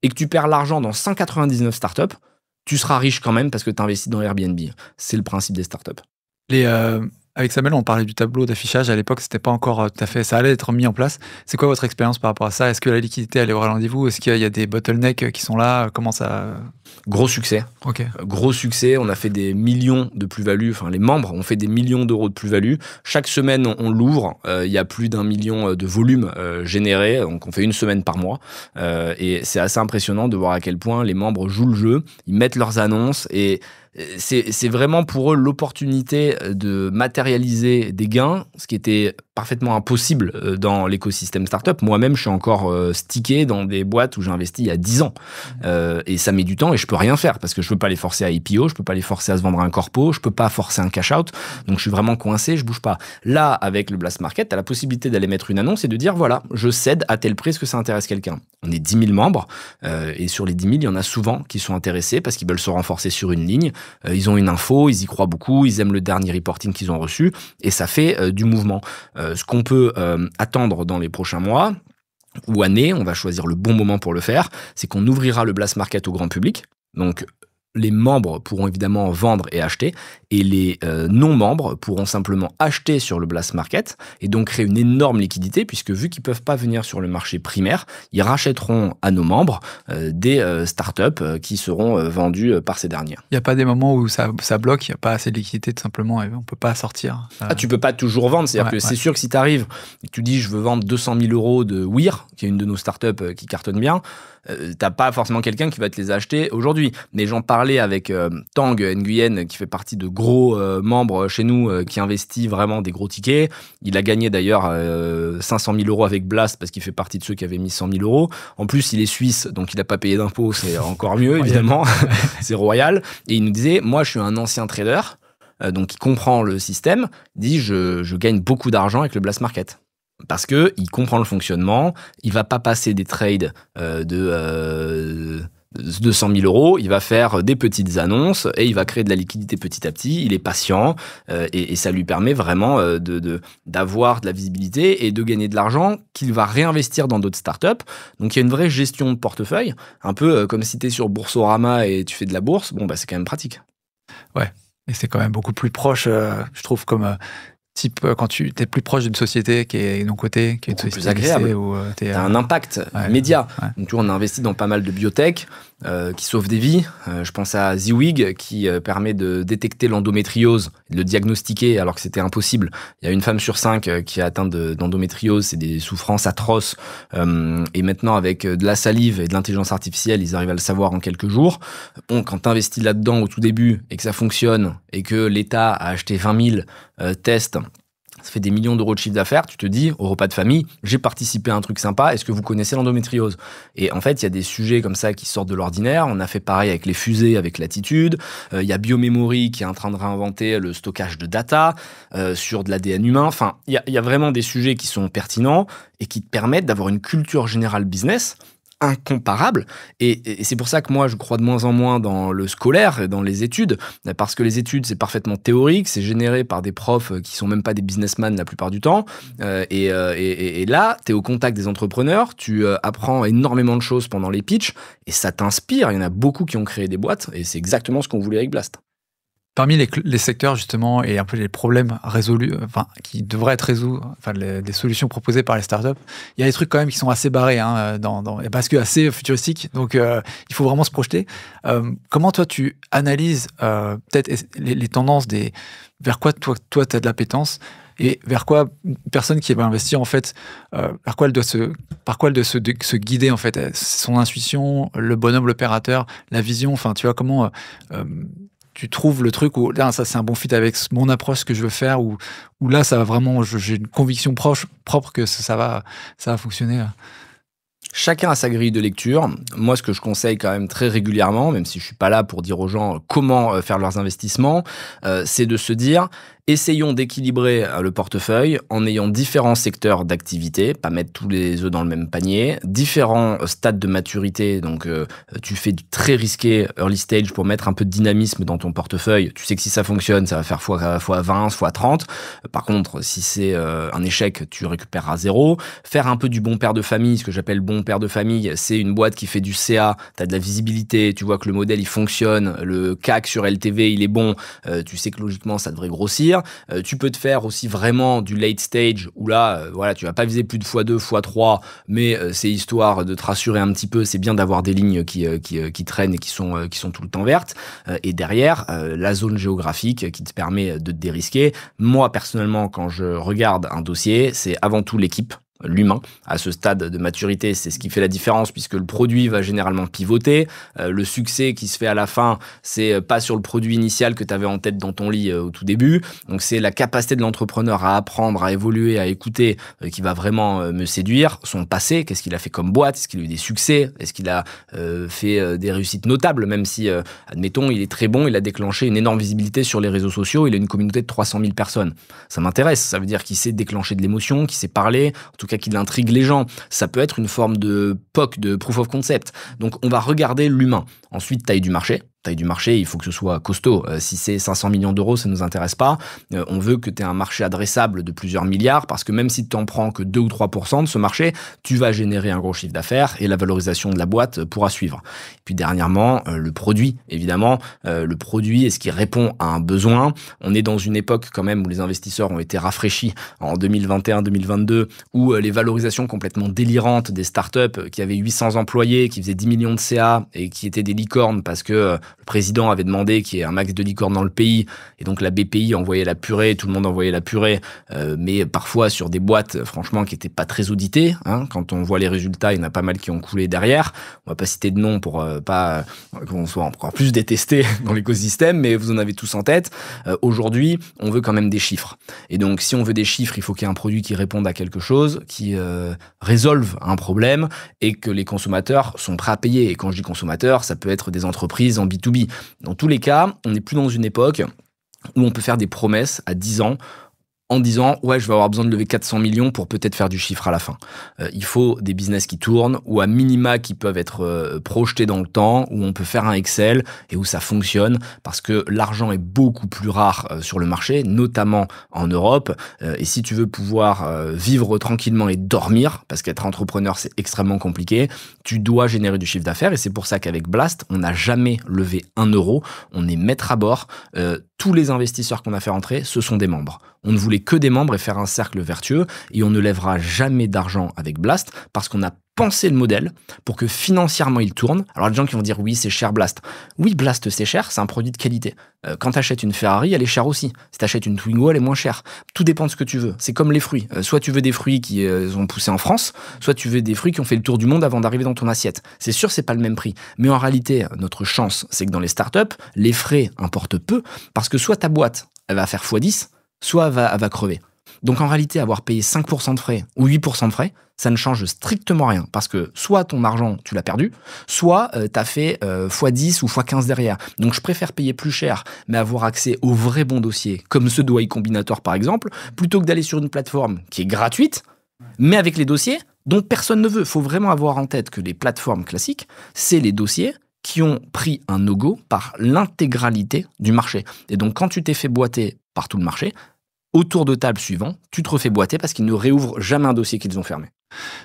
A: et que tu perds l'argent dans 199 startups, tu seras riche quand même parce que tu investis dans Airbnb. C'est le principe des startups.
C: Avec Samuel, on parlait du tableau d'affichage. À l'époque, c'était pas encore tout à fait. Ça allait être mis en place. C'est quoi votre expérience par rapport à ça? Est-ce que la liquidité elle est au rendez-vous? Est-ce qu'il y a des bottlenecks qui sont là? Comment ça?
A: Gros succès.
C: Ok.
A: Gros succès. On a fait des millions de plus-value. Enfin, les membres ont fait des millions d'euros de plus-value. Chaque semaine, on l'ouvre. Il y a plus d'1 million de volume généré. Donc, on fait une semaine par mois. Et c'est assez impressionnant de voir à quel point les membres jouent le jeu. Ils mettent leurs annonces et c'est vraiment pour eux l'opportunité de matérialiser des gains, ce qui était parfaitement impossible dans l'écosystème startup. Moi-même, je suis encore stické dans des boîtes où j'ai investi il y a 10 ans. Et ça met du temps et je peux rien faire parce que je peux pas les forcer à IPO, je peux pas les forcer à se vendre à un corpo, je peux pas forcer un cash-out. Donc, je suis vraiment coincé, je bouge pas. Là, avec le Blast Market, tu as la possibilité d'aller mettre une annonce et de dire, voilà, je cède à tel prix, est-ce que ça intéresse quelqu'un? On est 10 000 membres et sur les 10 000, il y en a souvent qui sont intéressés parce qu'ils veulent se renforcer sur une ligne. Ils ont une info, ils y croient beaucoup, ils aiment le dernier reporting qu'ils ont reçu et ça fait du mouvement. Ce qu'on peut attendre dans les prochains mois ou années, on va choisir le bon moment pour le faire, c'est qu'on ouvrira le Blast Market au grand public. Donc, les membres pourront évidemment vendre et acheter, et les non-membres pourront simplement acheter sur le Blast Market et donc créer une énorme liquidité, puisque vu qu'ils ne peuvent pas venir sur le marché primaire, ils rachèteront à nos membres des startups qui seront vendues par ces dernières.
C: Il n'y a pas des moments où ça bloque, il n'y a pas assez de liquidité tout simplement, et on ne peut pas sortir.
A: Tu ne peux pas toujours vendre, c'est-à-dire que c'est sûr que si tu arrives et que tu dis je veux vendre 200 000 euros de Weir, qui est une de nos startups qui cartonne bien, t'as pas forcément quelqu'un qui va te les acheter aujourd'hui. Mais j'en parlais avec Tang Nguyen, qui fait partie de gros membres chez nous, qui investit vraiment des gros tickets. Il a gagné d'ailleurs 500 000 euros avec Blast parce qu'il fait partie de ceux qui avaient mis 100 000 euros. En plus, il est suisse, donc il n'a pas payé d'impôts, c'est encore mieux, évidemment. C'est royal. Et il nous disait, moi, je suis un ancien trader, donc il comprend le système. Il dit, je gagne beaucoup d'argent avec le Blast Market. Parce que il comprend le fonctionnement, il va pas passer des trades de 200 000 euros, il va faire des petites annonces et il va créer de la liquidité petit à petit. Il est patient et ça lui permet vraiment d'avoir de la visibilité et de gagner de l'argent qu'il va réinvestir dans d'autres startups. Donc il y a une vraie gestion de portefeuille, un peu comme si tu es sur Boursorama et tu fais de la bourse. Bon, bah c'est quand même pratique.
C: Ouais, et c'est quand même beaucoup plus proche, je trouve, comme type quand tu es plus proche d'une société qui est non cotée, qui est une société
A: plus agréable.
C: où
A: tu as un impact immédiat. Ouais. Donc, tu vois, on a investi dans pas mal de biotech qui sauvent des vies. Je pense à Ziwig qui permet de détecter l'endométriose, de le diagnostiquer alors que c'était impossible. Il y a une femme sur 5 qui est atteinte d'endométriose, c'est des souffrances atroces. Et maintenant, avec de la salive et de l'intelligence artificielle, ils arrivent à le savoir en quelques jours. Bon, quand tu investis là-dedans au tout début et que ça fonctionne et que l'État a acheté 20 000 tests, ça fait des millions d'euros de chiffre d'affaires, tu te dis, au repas de famille, j'ai participé à un truc sympa, est-ce que vous connaissez l'endométriose? Et en fait, il y a des sujets comme ça qui sortent de l'ordinaire, on a fait pareil avec les fusées, avec Latitude, il y a Biomemory qui est en train de réinventer le stockage de data sur de l'ADN humain, enfin, il y a vraiment des sujets qui sont pertinents et qui te permettent d'avoir une culture générale business incomparable, et c'est pour ça que moi je crois de moins en moins dans le scolaire et dans les études, parce que les études c'est parfaitement théorique, c'est généré par des profs qui sont même pas des businessmen la plupart du temps, et là t'es au contact des entrepreneurs, tu apprends énormément de choses pendant les pitchs et ça t'inspire. Il y en a beaucoup qui ont créé des boîtes et c'est exactement ce qu'on voulait avec Blast.
C: Parmi les secteurs, justement, et un peu les problèmes résolus, enfin, qui devraient être résolus, enfin, les solutions proposées par les startups, il y a des trucs quand même qui sont assez barrés, hein, parce que assez futuristiques. Donc, il faut vraiment se projeter. Comment toi, tu analyses peut-être les tendances vers quoi toi, tu as de l'appétence et vers quoi une personne qui va investir, en fait, par quoi elle doit se guider, en fait, son intuition, le bonhomme, l'opérateur, la vision, enfin, tu vois, comment tu trouves le truc où là, ça c'est un bon fit avec mon approche, ce que je veux faire, ou là ça va vraiment, j'ai une conviction propre que ça va fonctionner.
A: Chacun a sa grille de lecture. Moi, ce que je conseille quand même très régulièrement, même si je suis pas là pour dire aux gens comment faire leurs investissements, c'est de se dire, essayons d'équilibrer le portefeuille en ayant différents secteurs d'activité, pas mettre tous les œufs dans le même panier, différents stades de maturité. Donc, tu fais du très risqué early stage pour mettre un peu de dynamisme dans ton portefeuille. Tu sais que si ça fonctionne, ça va faire fois 20, fois 30. Par contre, si c'est un échec, tu récupéreras 0. Faire un peu du bon père de famille, ce que j'appelle bon père de famille, c'est une boîte qui fait du CA, tu as de la visibilité, tu vois que le modèle il fonctionne, le CAC sur LTV il est bon, tu sais que logiquement ça devrait grossir. Tu peux te faire aussi vraiment du late stage où là, voilà, tu vas pas viser plus de x2, x3, mais c'est histoire de te rassurer un petit peu. C'est bien d'avoir des lignes qui traînent et qui sont tout le temps vertes. Et derrière, la zone géographique qui te permet de te dérisquer. Moi, personnellement, quand je regarde un dossier, c'est avant tout l'équipe. L'humain, à ce stade de maturité, c'est ce qui fait la différence puisque le produit va généralement pivoter. Le succès qui se fait à la fin, c'est pas sur le produit initial que tu avais en tête dans ton lit au tout début. Donc c'est la capacité de l'entrepreneur à apprendre, à évoluer, à écouter qui va vraiment me séduire. Son passé, qu'est-ce qu'il a fait comme boîte? Est-ce qu'il a eu des succès? Est-ce qu'il a fait des réussites notables? Même si, admettons, il est très bon, il a déclenché une énorme visibilité sur les réseaux sociaux, il a une communauté de 300 000 personnes. Ça m'intéresse, ça veut dire qu'il sait déclencher de l'émotion, qu'il sait parler, en tout cas qu'il intrigue les gens. Ça peut être une forme de POC, de proof of concept. Donc on va regarder l'humain. Ensuite, taille du marché. Taille du marché, il faut que ce soit costaud. Si c'est 500 millions d'euros, ça ne nous intéresse pas. On veut que tu aies un marché adressable de plusieurs milliards parce que même si tu n'en prends que 2 ou 3% de ce marché, tu vas générer un gros chiffre d'affaires et la valorisation de la boîte pourra suivre. Et puis dernièrement, le produit, évidemment. Le produit, est-ce qu'il répond à un besoin? On est dans une époque quand même où les investisseurs ont été rafraîchis en 2021-2022, où les valorisations complètement délirantes des startups qui avaient 800 employés, qui faisaient 10 millions de CA et qui étaient des licornes parce que le président avait demandé qu'il y ait un max de licornes dans le pays et donc la BPI envoyait la purée, tout le monde envoyait la purée, mais parfois sur des boîtes franchement qui n'étaient pas très auditées. Quand on voit les résultats, il y en a pas mal qui ont coulé derrière. On va pas citer de nom pour pas qu'on soit encore plus détesté dans l'écosystème, mais vous en avez tous en tête. Aujourd'hui, on veut quand même des chiffres. Et donc si on veut des chiffres, il faut qu'il y ait un produit qui réponde à quelque chose, qui résolve un problème et que les consommateurs sont prêts à payer. Et quand je dis consommateurs, ça peut être des entreprises en B2B. Dans tous les cas, on n'est plus dans une époque où on peut faire des promesses à 10 ans en disant « ouais, je vais avoir besoin de lever 400 millions pour peut-être faire du chiffre à la fin ». Il faut des business qui tournent ou à minima qui peuvent être projetés dans le temps, où on peut faire un Excel et où ça fonctionne parce que l'argent est beaucoup plus rare sur le marché, notamment en Europe. Et si tu veux pouvoir vivre tranquillement et dormir, parce qu'être entrepreneur, c'est extrêmement compliqué, tu dois générer du chiffre d'affaires. Et c'est pour ça qu'avec Blast, on n'a jamais levé 1 euro. On est maître à bord. Tous les investisseurs qu'on a fait rentrer, ce sont des membres. On ne voulait que des membres et faire un cercle vertueux, et on ne lèvera jamais d'argent avec Blast parce qu'on a pensé le modèle pour que financièrement il tourne. Alors, les gens qui vont dire oui, c'est cher Blast. Oui, Blast, c'est cher, c'est un produit de qualité. Quand tu achètes une Ferrari, elle est chère aussi. Si tu achètes une Twingo, elle est moins chère. Tout dépend de ce que tu veux. C'est comme les fruits. Soit tu veux des fruits qui ont poussé en France, soit tu veux des fruits qui ont fait le tour du monde avant d'arriver dans ton assiette. C'est sûr, c'est pas le même prix. Mais en réalité, notre chance, c'est que dans les startups, les frais importent peu parce que soit ta boîte, elle va faire x10, soit elle va crever. Donc en réalité, avoir payé 5% de frais ou 8% de frais, ça ne change strictement rien. Parce que soit ton argent, tu l'as perdu, soit tu as fait x10 ou x15 derrière. Donc je préfère payer plus cher, mais avoir accès aux vrais bons dossiers, comme ceux de Y Combinator par exemple, plutôt que d'aller sur une plateforme qui est gratuite, mais avec les dossiers dont personne ne veut. Il faut vraiment avoir en tête que les plateformes classiques, c'est les dossiers qui ont pris un no-go par l'intégralité du marché. Et donc quand tu t'es fait boiter par tout le marché, au tour de table suivant, tu te refais boiter parce qu'ils ne réouvrent jamais un dossier qu'ils ont fermé.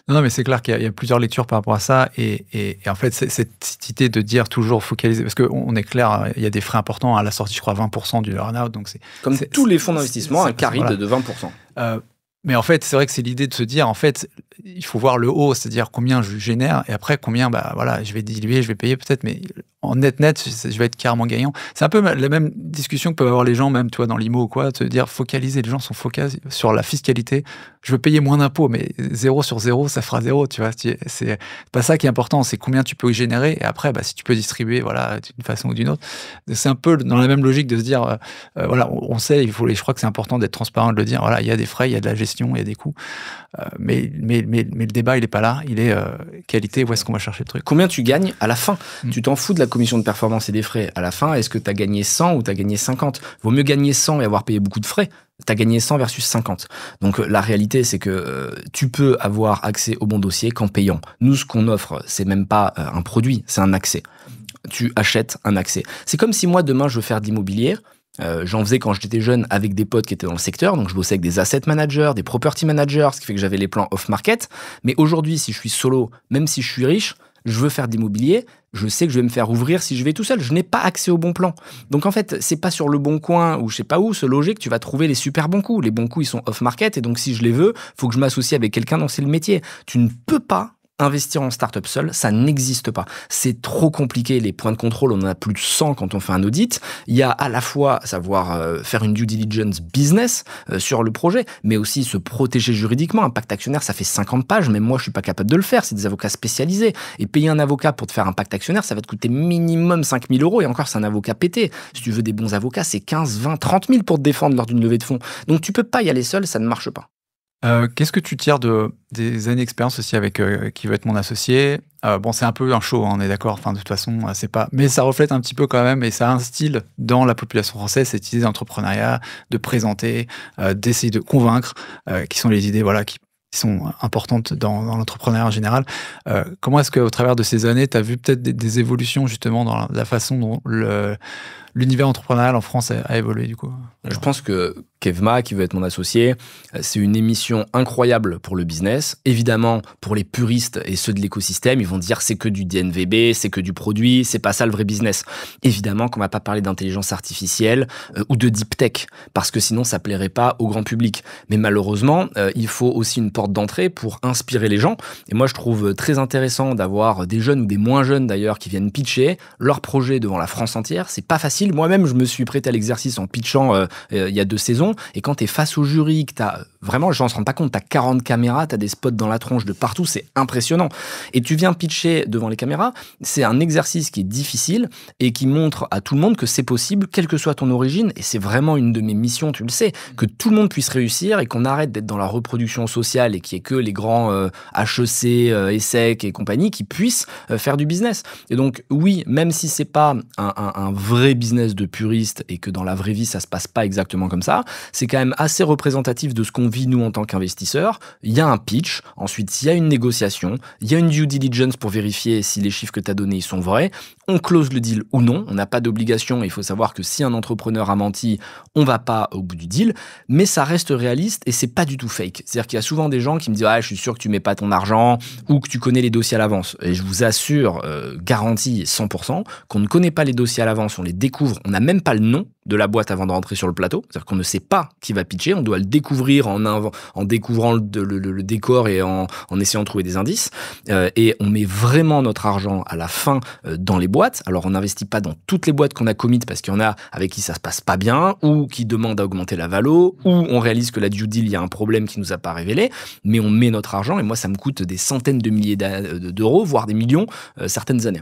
C: Non, mais c'est clair qu'il y a plusieurs lectures par rapport à ça. Et en fait, cette idée de dire toujours focaliser, parce qu'on est clair, il y a des frais importants à la sortie, je crois, 20% du earn-out. Donc
A: comme tous les fonds d'investissement, un carry de 20%.
C: Mais en fait, c'est vrai que c'est l'idée de se dire, en fait, il faut voir le haut, c'est-à-dire combien je génère, et après combien, voilà, je vais diluer, je vais payer peut-être, mais en net, je vais être carrément gagnant. C'est un peu la même discussion que peuvent avoir les gens, même toi dans l'IMO ou quoi, de se dire focaliser, les gens sont focalisés sur la fiscalité. Je veux payer moins d'impôts, mais 0 sur 0, ça fera 0, tu vois. C'est pas ça qui est important, c'est combien tu peux générer, et après, si tu peux distribuer, voilà, d'une façon ou d'une autre. C'est un peu dans la même logique de se dire, voilà, on sait, je crois que c'est important d'être transparent, de le dire, voilà, il y a des frais, il y a de la gestion, il y a des coûts, mais le débat, il est pas là, il est qualité, où est-ce qu'on va chercher le truc.
A: Combien tu gagnes à la fin? Tu t'en fous de la commission de performance et des frais. À la fin, est-ce que tu as gagné 100 ou tu as gagné 50? Vaut mieux gagner 100 et avoir payé beaucoup de frais. Tu as gagné 100 versus 50. Donc la réalité, c'est que tu peux avoir accès au bon dossier qu'en payant. Nous, ce qu'on offre, c'est même pas un produit, c'est un accès. Tu achètes un accès. C'est comme si moi, demain, je veux faire de l'immobilier. J'en faisais quand j'étais jeune avec des potes qui étaient dans le secteur, donc je bossais avec des asset managers, des property managers, ce qui fait que j'avais les plans off-market. Mais aujourd'hui, si je suis solo, même si je suis riche, je veux faire de l'immobilier, je sais que je vais me faire ouvrir si je vais tout seul. Je n'ai pas accès au bon plan. Donc en fait, c'est pas sur le bon coin ou je sais pas où se loger que tu vas trouver les super bons coups. Les bons coups, ils sont off-market et donc si je les veux, faut que je m'associe avec quelqu'un dont c'est le métier. Tu ne peux pas investir en start-up seul, ça n'existe pas. C'est trop compliqué. Les points de contrôle, on en a plus de 100 quand on fait un audit. Il y a à la fois savoir faire une due diligence business sur le projet, mais aussi se protéger juridiquement. Un pacte actionnaire, ça fait 50 pages. Même moi, je suis pas capable de le faire. C'est des avocats spécialisés. Et payer un avocat pour te faire un pacte actionnaire, ça va te coûter minimum 5 000 €. Et encore, c'est un avocat pété. Si tu veux des bons avocats, c'est 15, 20, 30 000 pour te défendre lors d'une levée de fonds. Donc, tu peux pas y aller seul, ça ne marche pas.
C: Qu'est-ce que tu tires des années d'expérience aussi avec qui veut être mon associé? Bon, c'est un peu un show, on est d'accord. Enfin, de toute façon, c'est pas. Mais ça reflète un petit peu quand même, et ça instille dans la population française cette idée d'entrepreneuriat, de présenter, d'essayer de convaincre, qui sont les idées, voilà, qui sont importantes dans l'entrepreneuriat en général. Comment est-ce qu'au travers de ces années, tu as vu peut-être des évolutions justement dans la façon dont l'univers entrepreneurial en France a évolué du coup?
A: Je pense que Kevma, qui veut être mon associé, c'est une émission incroyable pour le business. Évidemment, pour les puristes et ceux de l'écosystème, ils vont dire c'est que du DNVB, c'est que du produit, c'est pas ça le vrai business. Évidemment qu'on va pas parler d'intelligence artificielle ou de deep tech, parce que sinon ça plairait pas au grand public. Mais malheureusement, il faut aussi une porte d'entrée pour inspirer les gens. Et moi, je trouve très intéressant d'avoir des jeunes ou des moins jeunes d'ailleurs qui viennent pitcher leur projet devant la France entière. C'est pas facile. Moi-même, je me suis prêté à l'exercice en pitchant il y a 2 saisons. Et quand tu es face au jury, que tu as vraiment, les gens ne se rendent pas compte, tu as 40 caméras, tu as des spots dans la tronche de partout, c'est impressionnant. Et tu viens pitcher devant les caméras, c'est un exercice qui est difficile et qui montre à tout le monde que c'est possible, quelle que soit ton origine. Et c'est vraiment une de mes missions, tu le sais, que tout le monde puisse réussir et qu'on arrête d'être dans la reproduction sociale et qu'il n'y ait que les grands HEC, ESSEC et compagnie qui puissent faire du business. Et donc, oui, même si c'est pas un vrai business de puriste et que dans la vraie vie, ça se passe pas exactement comme ça, c'est quand même assez représentatif de ce qu'on vit nous en tant qu'investisseurs. Il y a un pitch, ensuite il y a une négociation, il y a une due diligence pour vérifier si les chiffres que tu as donnés sont vrais. On close le deal ou non, on n'a pas d'obligation. Il faut savoir que si un entrepreneur a menti, on va pas au bout du deal, mais ça reste réaliste et c'est pas du tout fake. C'est-à-dire qu'il y a souvent des gens qui me disent je suis sûr que tu mets pas ton argent ou que tu connais les dossiers à l'avance. Et je vous assure, garantie 100%, qu'on ne connaît pas les dossiers à l'avance, on les découvre, on n'a même pas le nom. de la boîte avant de rentrer sur le plateau. C'est-à-dire qu'on ne sait pas qui va pitcher, on doit le découvrir en découvrant le décor et en essayant de trouver des indices. Et on met vraiment notre argent à la fin dans les boîtes. Alors, on n'investit pas dans toutes les boîtes qu'on a commit parce qu'il y en a avec qui ça se passe pas bien ou qui demandent à augmenter la valo ou on réalise que la due deal, il y a un problème qui nous a pas révélé. Mais on met notre argent et moi, ça me coûte des centaines de milliers d'euros, voire des millions, certaines années.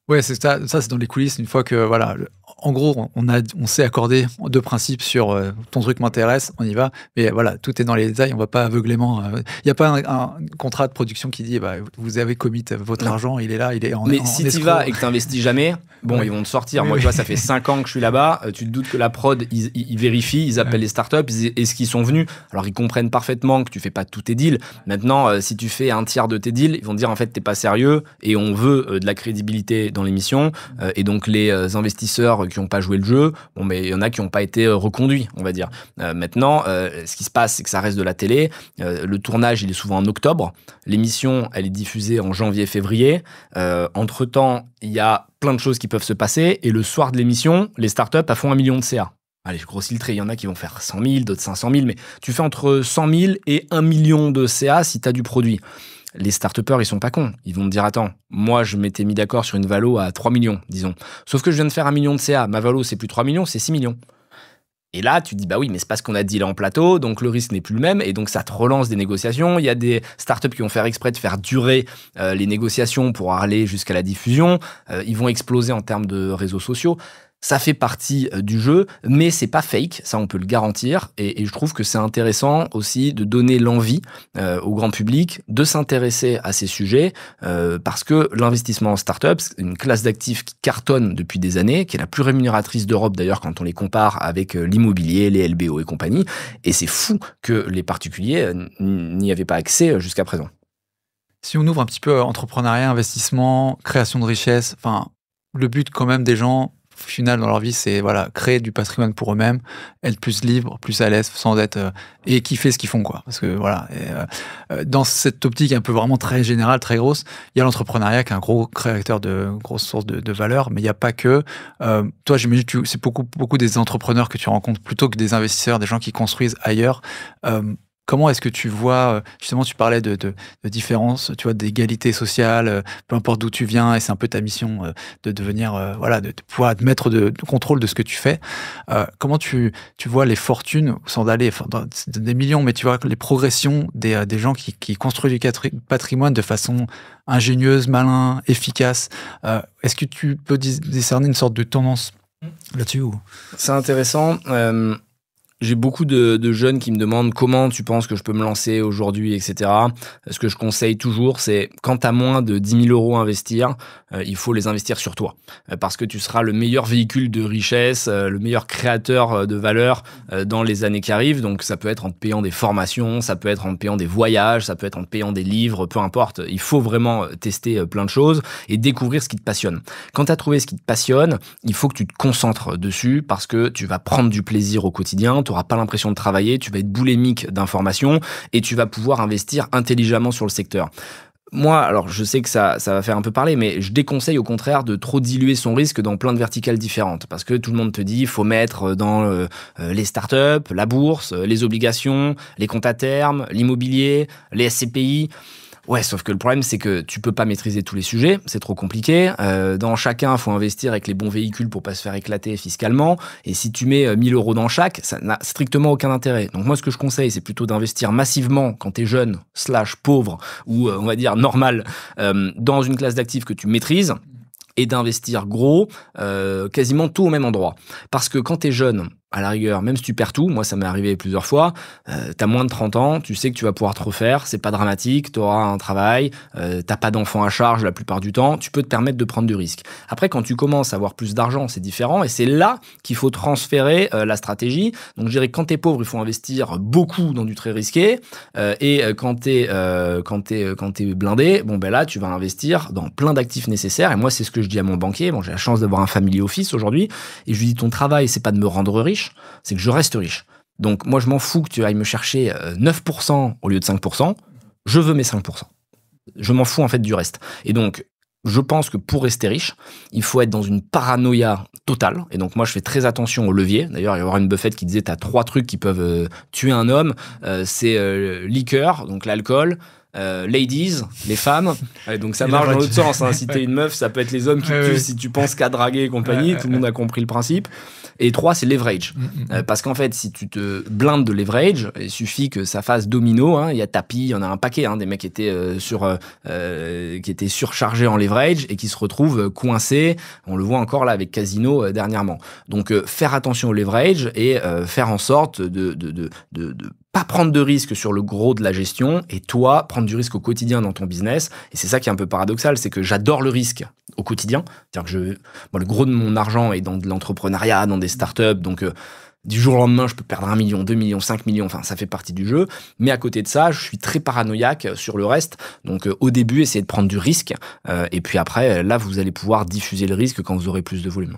C: Ouais, c'est ça, c'est dans les coulisses. Une fois que, voilà, en gros, on s'est accordé deux principes sur ton truc m'intéresse, on y va. Mais voilà, tout est dans les détails, on va pas aveuglément. Il n'y a pas un contrat de production qui dit, vous avez commit votre argent, il est là, il est en.
A: Mais si tu vas et que tu n'investis jamais, bon, ils vont te sortir.
C: Oui,
A: moi,
C: oui.
A: tu vois, ça fait 5 ans que je suis là-bas. Tu te doutes que la prod, ils vérifient, ils appellent les startups, est-ce qu'ils sont venus? Alors, ils comprennent parfaitement que tu fais pas tous tes deals. Maintenant, si tu fais un tiers de tes deals, ils vont te dire, en fait, t'es pas sérieux et on veut de la crédibilité dans l'émission. Et donc, les investisseurs qui n'ont pas joué le jeu, bon, mais il y en a qui n'ont pas été reconduits, on va dire. Maintenant, ce qui se passe, c'est que ça reste de la télé. Le tournage, il est souvent en octobre. L'émission, elle est diffusée en janvier-février. Entre-temps, il y a plein de choses qui peuvent se passer. Et le soir de l'émission, les startups font 1 million de CA. Allez, je grossis le trait. Il y en a qui vont faire 100 000, d'autres 500 000. Mais tu fais entre 100 000 et 1 million de CA si tu as du produit. Les start-upers, ils sont pas cons. Ils vont me dire, attends, moi, je m'étais mis d'accord sur une valo à 3 millions, disons. Sauf que je viens de faire 1 million de CA. Ma valo, c'est plus 3 millions, c'est 6 millions. Et là, tu te dis, bah oui, mais c'est parce qu'on a dealé en plateau, donc le risque n'est plus le même, et donc ça te relance des négociations. Il y a des startups qui vont faire exprès de faire durer les négociations pour aller jusqu'à la diffusion. Ils vont exploser en termes de réseaux sociaux. Ça fait partie du jeu, mais c'est pas fake, ça on peut le garantir. Et je trouve que c'est intéressant aussi de donner l'envie au grand public de s'intéresser à ces sujets, parce que l'investissement en start-up, c'est une classe d'actifs qui cartonne depuis des années, qui est la plus rémunératrice d'Europe d'ailleurs quand on les compare avec l'immobilier, les LBO et compagnie. Et c'est fou que les particuliers n'y avaient pas accès jusqu'à présent.
C: Si on ouvre un petit peu entrepreneuriat, investissement, création de richesse, enfin, le but quand même des gens, au final, dans leur vie, c'est voilà, créer du patrimoine pour eux-mêmes, être plus libre, plus à l'aise, sans être et kiffer ce qu'ils font, quoi. Parce que voilà, dans cette optique un peu vraiment très générale, très grosse, il y a l'entrepreneuriat qui est un gros créateur de grosses sources de valeur, mais il n'y a pas que. Toi, j'imagine que c'est beaucoup des entrepreneurs que tu rencontres plutôt que des investisseurs, des gens qui construisent ailleurs. Comment est-ce que tu vois, justement, tu parlais de différence, tu vois, d'égalité sociale, peu importe d'où tu viens, et c'est un peu ta mission de devenir, voilà, de pouvoir mettre de contrôle de ce que tu fais. Comment tu vois les fortunes, sans aller dans des millions, mais tu vois les progressions des gens qui construisent du patrimoine de façon ingénieuse, malin, efficace. Est-ce que tu peux discerner une sorte de tendance là-dessus ou...
A: C'est intéressant. J'ai beaucoup de jeunes qui me demandent comment tu penses que je peux me lancer aujourd'hui, etc. Ce que je conseille toujours, c'est quand tu as moins de 10 000 euros à investir, il faut les investir sur toi. Parce que tu seras le meilleur véhicule de richesse, le meilleur créateur de valeur dans les années qui arrivent. Donc ça peut être en te payant des formations, ça peut être en te payant des voyages, ça peut être en te payant des livres, peu importe. Il faut vraiment tester plein de choses et découvrir ce qui te passionne. Quand tu as trouvé ce qui te passionne, il faut que tu te concentres dessus parce que tu vas prendre du plaisir au quotidien, tu n'auras pas l'impression de travailler, tu vas être boulémique d'informations et tu vas pouvoir investir intelligemment sur le secteur. Moi, alors je sais que ça va faire un peu parler, mais je déconseille au contraire de trop diluer son risque dans plein de verticales différentes. Parce que tout le monde te dit, il faut mettre dans les startups, la bourse, les obligations, les comptes à terme, l'immobilier, les SCPI. Ouais, sauf que le problème, c'est que tu peux pas maîtriser tous les sujets, c'est trop compliqué. Dans chacun, il faut investir avec les bons véhicules pour pas se faire éclater fiscalement. Et si tu mets 1 000 euros dans chaque, ça n'a strictement aucun intérêt. Donc moi, ce que je conseille, c'est plutôt d'investir massivement quand t'es jeune, pauvre, ou on va dire normal, dans une classe d'actifs que tu maîtrises, et d'investir gros, quasiment tout au même endroit. Parce que quand t'es jeune, à la rigueur, même si tu perds tout, moi ça m'est arrivé plusieurs fois, t'as moins de 30 ans, tu sais que tu vas pouvoir te refaire, c'est pas dramatique, t'auras un travail, t'as pas d'enfants à charge la plupart du temps, tu peux te permettre de prendre du risque. Après, quand tu commences à avoir plus d'argent, c'est différent, et c'est là qu'il faut transférer la stratégie. Donc je dirais que quand t'es pauvre, il faut investir beaucoup dans du très risqué, et quand t'es blindé, bon ben là tu vas investir dans plein d'actifs nécessaires, et moi c'est ce que je dis à mon banquier. Bon, j'ai la chance d'avoir un family office aujourd'hui, et je lui dis, ton travail, c'est pas de me rendre riche, c'est que je reste riche. Donc moi je m'en fous que tu ailles me chercher 9% au lieu de 5%, je veux mes 5%. Je m'en fous en fait du reste. Et donc je pense que pour rester riche, il faut être dans une paranoïa totale. Et donc, moi, je fais très attention aux leviers. D'ailleurs, il y a Warren Buffett qui disait, tu as 3 trucs qui peuvent tuer un homme. C'est liqueur, donc l'alcool, ladies, les femmes. Donc, ça marche dans l'autre sens. Hein. Si t'es une meuf, ça peut être les hommes qui tuent si tu penses qu'à draguer et compagnie. Tout le monde a compris le principe. Et 3, c'est leverage. Parce qu'en fait, si tu te blindes de leverage, il suffit que ça fasse domino. Hein. Il y a tapis, il y en a un paquet, des mecs qui étaient, qui étaient surchargés en leverage et qui se retrouvent coincés. On le voit encore là avec Casino dernièrement. Donc, faire attention au leverage et faire en sorte de pas prendre de risque sur le gros de la gestion et toi, prendre du risque au quotidien dans ton business. Et c'est ça qui est un peu paradoxal, c'est que j'adore le risque au quotidien. C'est-à-dire que moi, le gros de mon argent est dans de l'entrepreneuriat, dans des startups. Donc, du jour au lendemain, je peux perdre 1 million, 2 millions, 5 millions. Enfin, ça fait partie du jeu. Mais à côté de ça, je suis très paranoïaque sur le reste. Donc, au début, essayez de prendre du risque. Et puis après, là, vous allez pouvoir diffuser le risque quand vous aurez plus de volume.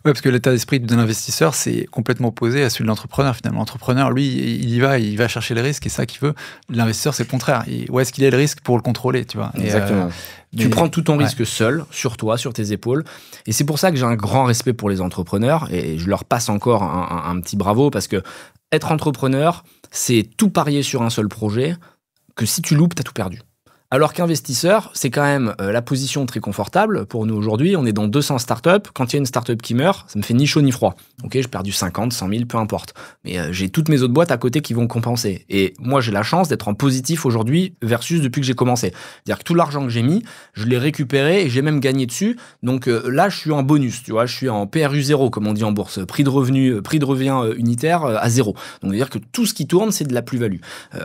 C: Oui, parce que l'état d'esprit de l'investisseur, c'est complètement opposé à celui de l'entrepreneur, finalement. L'entrepreneur, lui, il va chercher les risques et ça qu'il veut. L'investisseur, c'est le contraire. Où est-ce qu'il est le risque pour le contrôler, tu vois?
A: Exactement. Tu prends tout ton risque seul, sur toi, sur tes épaules. Et c'est pour ça que j'ai un grand respect pour les entrepreneurs et je leur passe encore un petit bravo parce que être entrepreneur, c'est tout parier sur un seul projet que si tu loupes, t'as tout perdu. Alors qu'investisseur, c'est quand même la position très confortable pour nous aujourd'hui. On est dans 200 startups. Quand il y a une startup qui meurt, ça me fait ni chaud ni froid. Ok, j'ai perdu 50, 100 000, peu importe. Mais j'ai toutes mes autres boîtes à côté qui vont compenser. Et moi, j'ai la chance d'être en positif aujourd'hui versus depuis que j'ai commencé. C'est-à-dire que tout l'argent que j'ai mis, je l'ai récupéré et j'ai même gagné dessus. Donc là, je suis en bonus, tu vois. Je suis en PRU 0, comme on dit en bourse. Prix de revenu, prix de revient unitaire à 0. Donc, c'est-à-dire que tout ce qui tourne, c'est de la plus-value.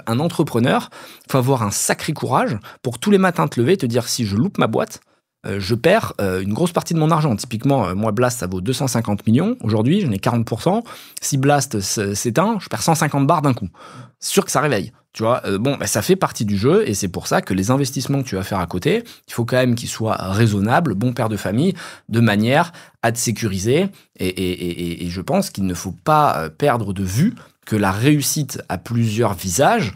A: Un entrepreneur, il faut avoir un sacré courage pour tous les matins te lever et te dire si je loupe ma boîte, je perds une grosse partie de mon argent. Typiquement, moi, Blast, ça vaut 250 millions. Aujourd'hui, j'en ai 40%. Si Blast s'éteint, je perds 150 bars d'un coup. C'est sûr que ça réveille. Tu vois, ça fait partie du jeu et c'est pour ça que les investissements que tu vas faire à côté, il faut quand même qu'ils soient raisonnables, bon père de famille, de manière à te sécuriser. Et je pense qu'il ne faut pas perdre de vue que la réussite a plusieurs visages.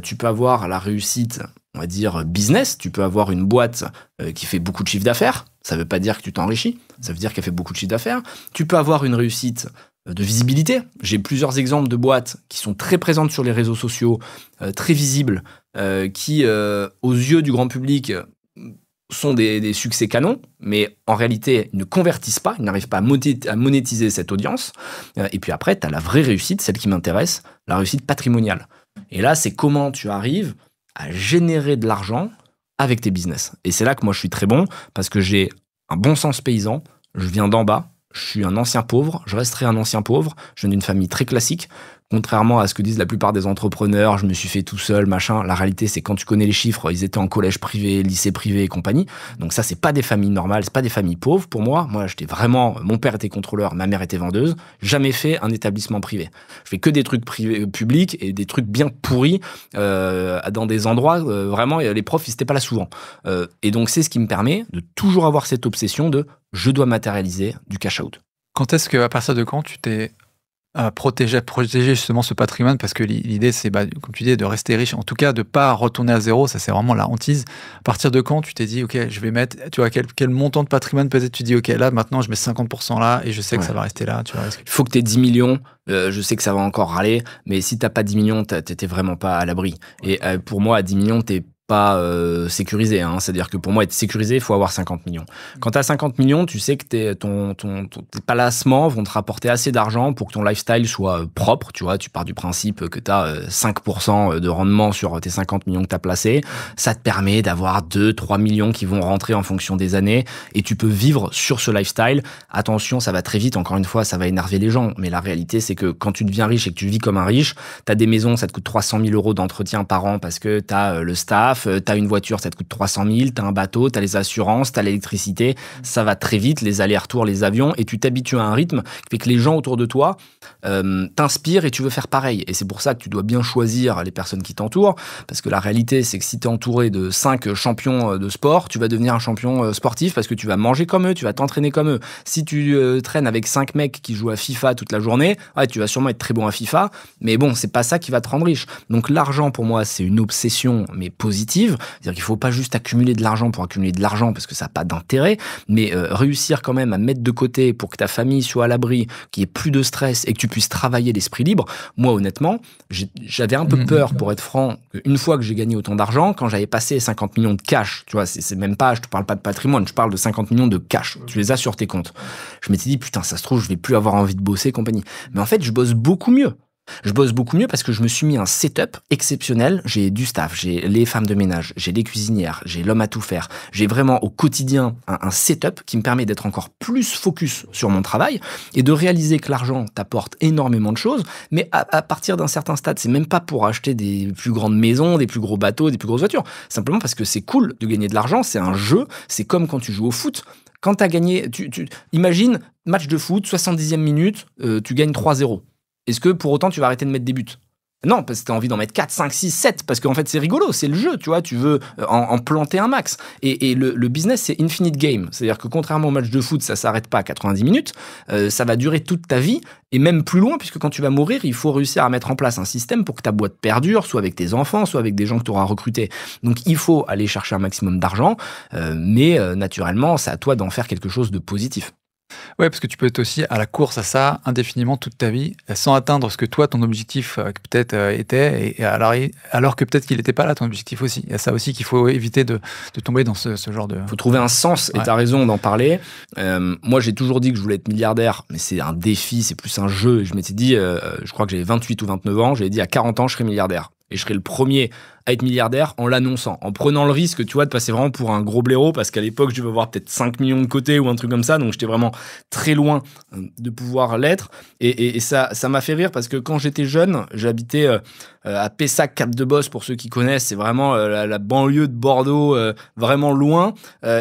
A: Tu peux avoir la réussite, on va dire, business. Tu peux avoir une boîte qui fait beaucoup de chiffre d'affaires. Ça ne veut pas dire que tu t'enrichis. Ça veut dire qu'elle fait beaucoup de chiffre d'affaires. Tu peux avoir une réussite de visibilité. J'ai plusieurs exemples de boîtes qui sont très présentes sur les réseaux sociaux, très visibles, qui, aux yeux du grand public, sont des succès canons, mais en réalité, ils ne convertissent pas, ils n'arrivent pas à monétiser cette audience. Et puis après, tu as la vraie réussite, celle qui m'intéresse, la réussite patrimoniale. Et là, c'est comment tu arrives à générer de l'argent avec tes business. Et c'est là que moi, je suis très bon, parce que j'ai un bon sens paysan, je viens d'en bas, je suis un ancien pauvre, je resterai un ancien pauvre, je viens d'une famille très classique. Contrairement à ce que disent la plupart des entrepreneurs, je me suis fait tout seul, machin. La réalité, c'est quand tu connais les chiffres, ils étaient en collège privé, lycée privé et compagnie. Donc ça, c'est pas des familles normales, c'est pas des familles pauvres. Pour moi, j'étais vraiment, mon père était contrôleur, ma mère était vendeuse. Jamais fait un établissement privé. Je fais que des trucs privés, publics et des trucs bien pourris dans des endroits vraiment. Les profs, ils étaient pas là souvent. Et donc c'est ce qui me permet de toujours avoir cette obsession de je dois matérialiser du cash out.
C: Quand est-ce que, à partir de quand tu t'es protéger justement ce patrimoine, parce que l'idée c'est, comme tu dis, de rester riche, en tout cas de pas retourner à zéro, ça c'est vraiment la hantise. À partir de quand tu t'es dit, ok, je vais mettre, tu vois, quel montant de patrimoine peut-être tu dis, ok, là maintenant je mets 50% là et je sais que ça va rester là, tu vois.
A: Il faut que tu aies 10 millions, je sais que ça va encore râler, mais si t'as pas 10 millions, t'étais vraiment pas à l'abri. Et pour moi, à 10 millions, t'es pas sécurisé, hein. C'est-à-dire que pour moi, être sécurisé, il faut avoir 50 millions. Quand tu as 50 millions, tu sais que tes placements vont te rapporter assez d'argent pour que ton lifestyle soit propre. Tu vois, tu pars du principe que tu as 5% de rendement sur tes 50 millions que tu as placés. Ça te permet d'avoir 2-3 millions qui vont rentrer en fonction des années et tu peux vivre sur ce lifestyle. Attention, ça va très vite. Encore une fois, ça va énerver les gens. Mais la réalité, c'est que quand tu deviens riche et que tu vis comme un riche, tu as des maisons, ça te coûte 300 000 € d'entretien par an parce que tu as le staff, t'as une voiture, ça te coûte 300 000, t'as un bateau, t'as les assurances, t'as l'électricité, ça va très vite, les allers-retours, les avions, et tu t'habitues à un rythme qui fait que les gens autour de toi t'inspirent et tu veux faire pareil. Et c'est pour ça que tu dois bien choisir les personnes qui t'entourent, parce que la réalité, c'est que si t'es entouré de 5 champions de sport, tu vas devenir un champion sportif parce que tu vas manger comme eux, tu vas t'entraîner comme eux. Si tu traînes avec 5 mecs qui jouent à FIFA toute la journée, ouais, tu vas sûrement être très bon à FIFA, mais bon, c'est pas ça qui va te rendre riche. Donc l'argent, pour moi, c'est une obsession, mais positive. positive. C'est-à-dire qu'il faut pas juste accumuler de l'argent pour accumuler de l'argent parce que ça n'a pas d'intérêt, mais réussir quand même à mettre de côté pour que ta famille soit à l'abri, qu'il y ait plus de stress et que tu puisses travailler l'esprit libre. Moi, honnêtement, j'avais un peu peur, pour être franc, une fois que j'ai gagné autant d'argent, quand j'avais passé 50 millions de cash, tu vois, c'est même pas, je te parle pas de patrimoine, je parle de 50 millions de cash. Tu les as sur tes comptes. Je m'étais dit, putain, ça se trouve, je vais plus avoir envie de bosser, compagnie. Mais en fait, je bosse beaucoup mieux. Je bosse beaucoup mieux parce que je me suis mis un setup exceptionnel. J'ai du staff, j'ai les femmes de ménage, j'ai les cuisinières, j'ai l'homme à tout faire. J'ai vraiment au quotidien un setup qui me permet d'être encore plus focus sur mon travail et de réaliser que l'argent t'apporte énormément de choses. Mais à partir d'un certain stade, c'est même pas pour acheter des plus grandes maisons, des plus gros bateaux, des plus grosses voitures. Simplement parce que c'est cool de gagner de l'argent. C'est un jeu. C'est comme quand tu joues au foot. Quand t'as gagné, imagine, match de foot, 70e minute, tu gagnes 3-0. Est-ce que pour autant tu vas arrêter de mettre des buts? Non, parce que tu as envie d'en mettre 4, 5, 6, 7, parce qu'en fait c'est rigolo, c'est le jeu, tu vois, tu veux en planter un max. Et le business, c'est infinite game. C'est-à-dire que contrairement au match de foot, ça s'arrête pas à 90 minutes, ça va durer toute ta vie, et même plus loin, puisque quand tu vas mourir, il faut réussir à mettre en place un système pour que ta boîte perdure, soit avec tes enfants, soit avec des gens que tu auras recrutés. Donc il faut aller chercher un maximum d'argent, mais naturellement, c'est à toi d'en faire quelque chose de positif.
C: Ouais, parce que tu peux être aussi à la course à ça indéfiniment toute ta vie, sans atteindre ce que toi, ton objectif peut-être était, et alors que peut-être qu'il n'était pas là, ton objectif aussi. Il y a ça aussi qu'il faut éviter de tomber dans ce genre de...
A: Il faut trouver un sens, et tu as raison d'en parler. Moi, j'ai toujours dit que je voulais être milliardaire, mais c'est un défi, c'est plus un jeu. Et je m'étais dit, je crois que j'avais 28 ou 29 ans, j'avais dit à 40 ans, je serai milliardaire. Et je serai le premier à être milliardaire en l'annonçant, en prenant le risque, tu vois, de passer vraiment pour un gros blaireau, parce qu'à l'époque, je devais avoir peut-être 5 millions de côté ou un truc comme ça, donc j'étais vraiment très loin de pouvoir l'être. Et ça m'a fait rire, parce que quand j'étais jeune, j'habitais à Pessac, Cap-de-Bosse, pour ceux qui connaissent, c'est vraiment la banlieue de Bordeaux, vraiment loin.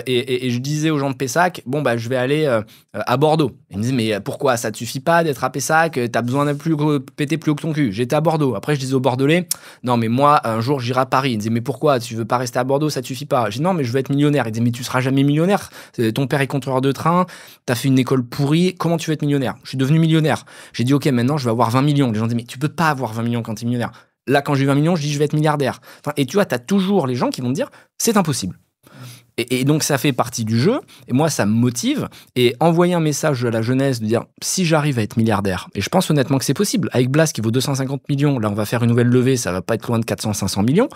A: Et je disais aux gens de Pessac, bon, bah, je vais aller à Bordeaux. Ils me disaient, mais pourquoi? Ça te suffit pas d'être à Pessac? T'as besoin de péter plus haut que ton cul. J'étais à Bordeaux. Après, je disais aux Bordelais, non, mais moi, un jour, j'irai à Paris. Ils disaient, mais pourquoi? Tu veux pas rester à Bordeaux? Ça te suffit pas. J'ai dit, non, mais je veux être millionnaire. Ils disaient, mais tu seras jamais millionnaire. Ton père est contrôleur de train. T'as fait une école pourrie. Comment tu veux être millionnaire? Je suis devenu millionnaire. J'ai dit, ok, maintenant, je vais avoir 20 millions. Les gens disaient, mais tu peux pas avoir 20 millions quand t'es millionnaire. Là, quand j'ai eu 20 millions, je dis, je vais être milliardaire. Enfin, et tu vois, t'as toujours les gens qui vont te dire, c'est impossible. Et donc, ça fait partie du jeu. Et moi, ça me motive. Et envoyer un message à la jeunesse de dire, si j'arrive à être milliardaire, et je pense honnêtement que c'est possible, avec Blast qui vaut 250 millions, là, on va faire une nouvelle levée, ça va pas être loin de 400-500 millions.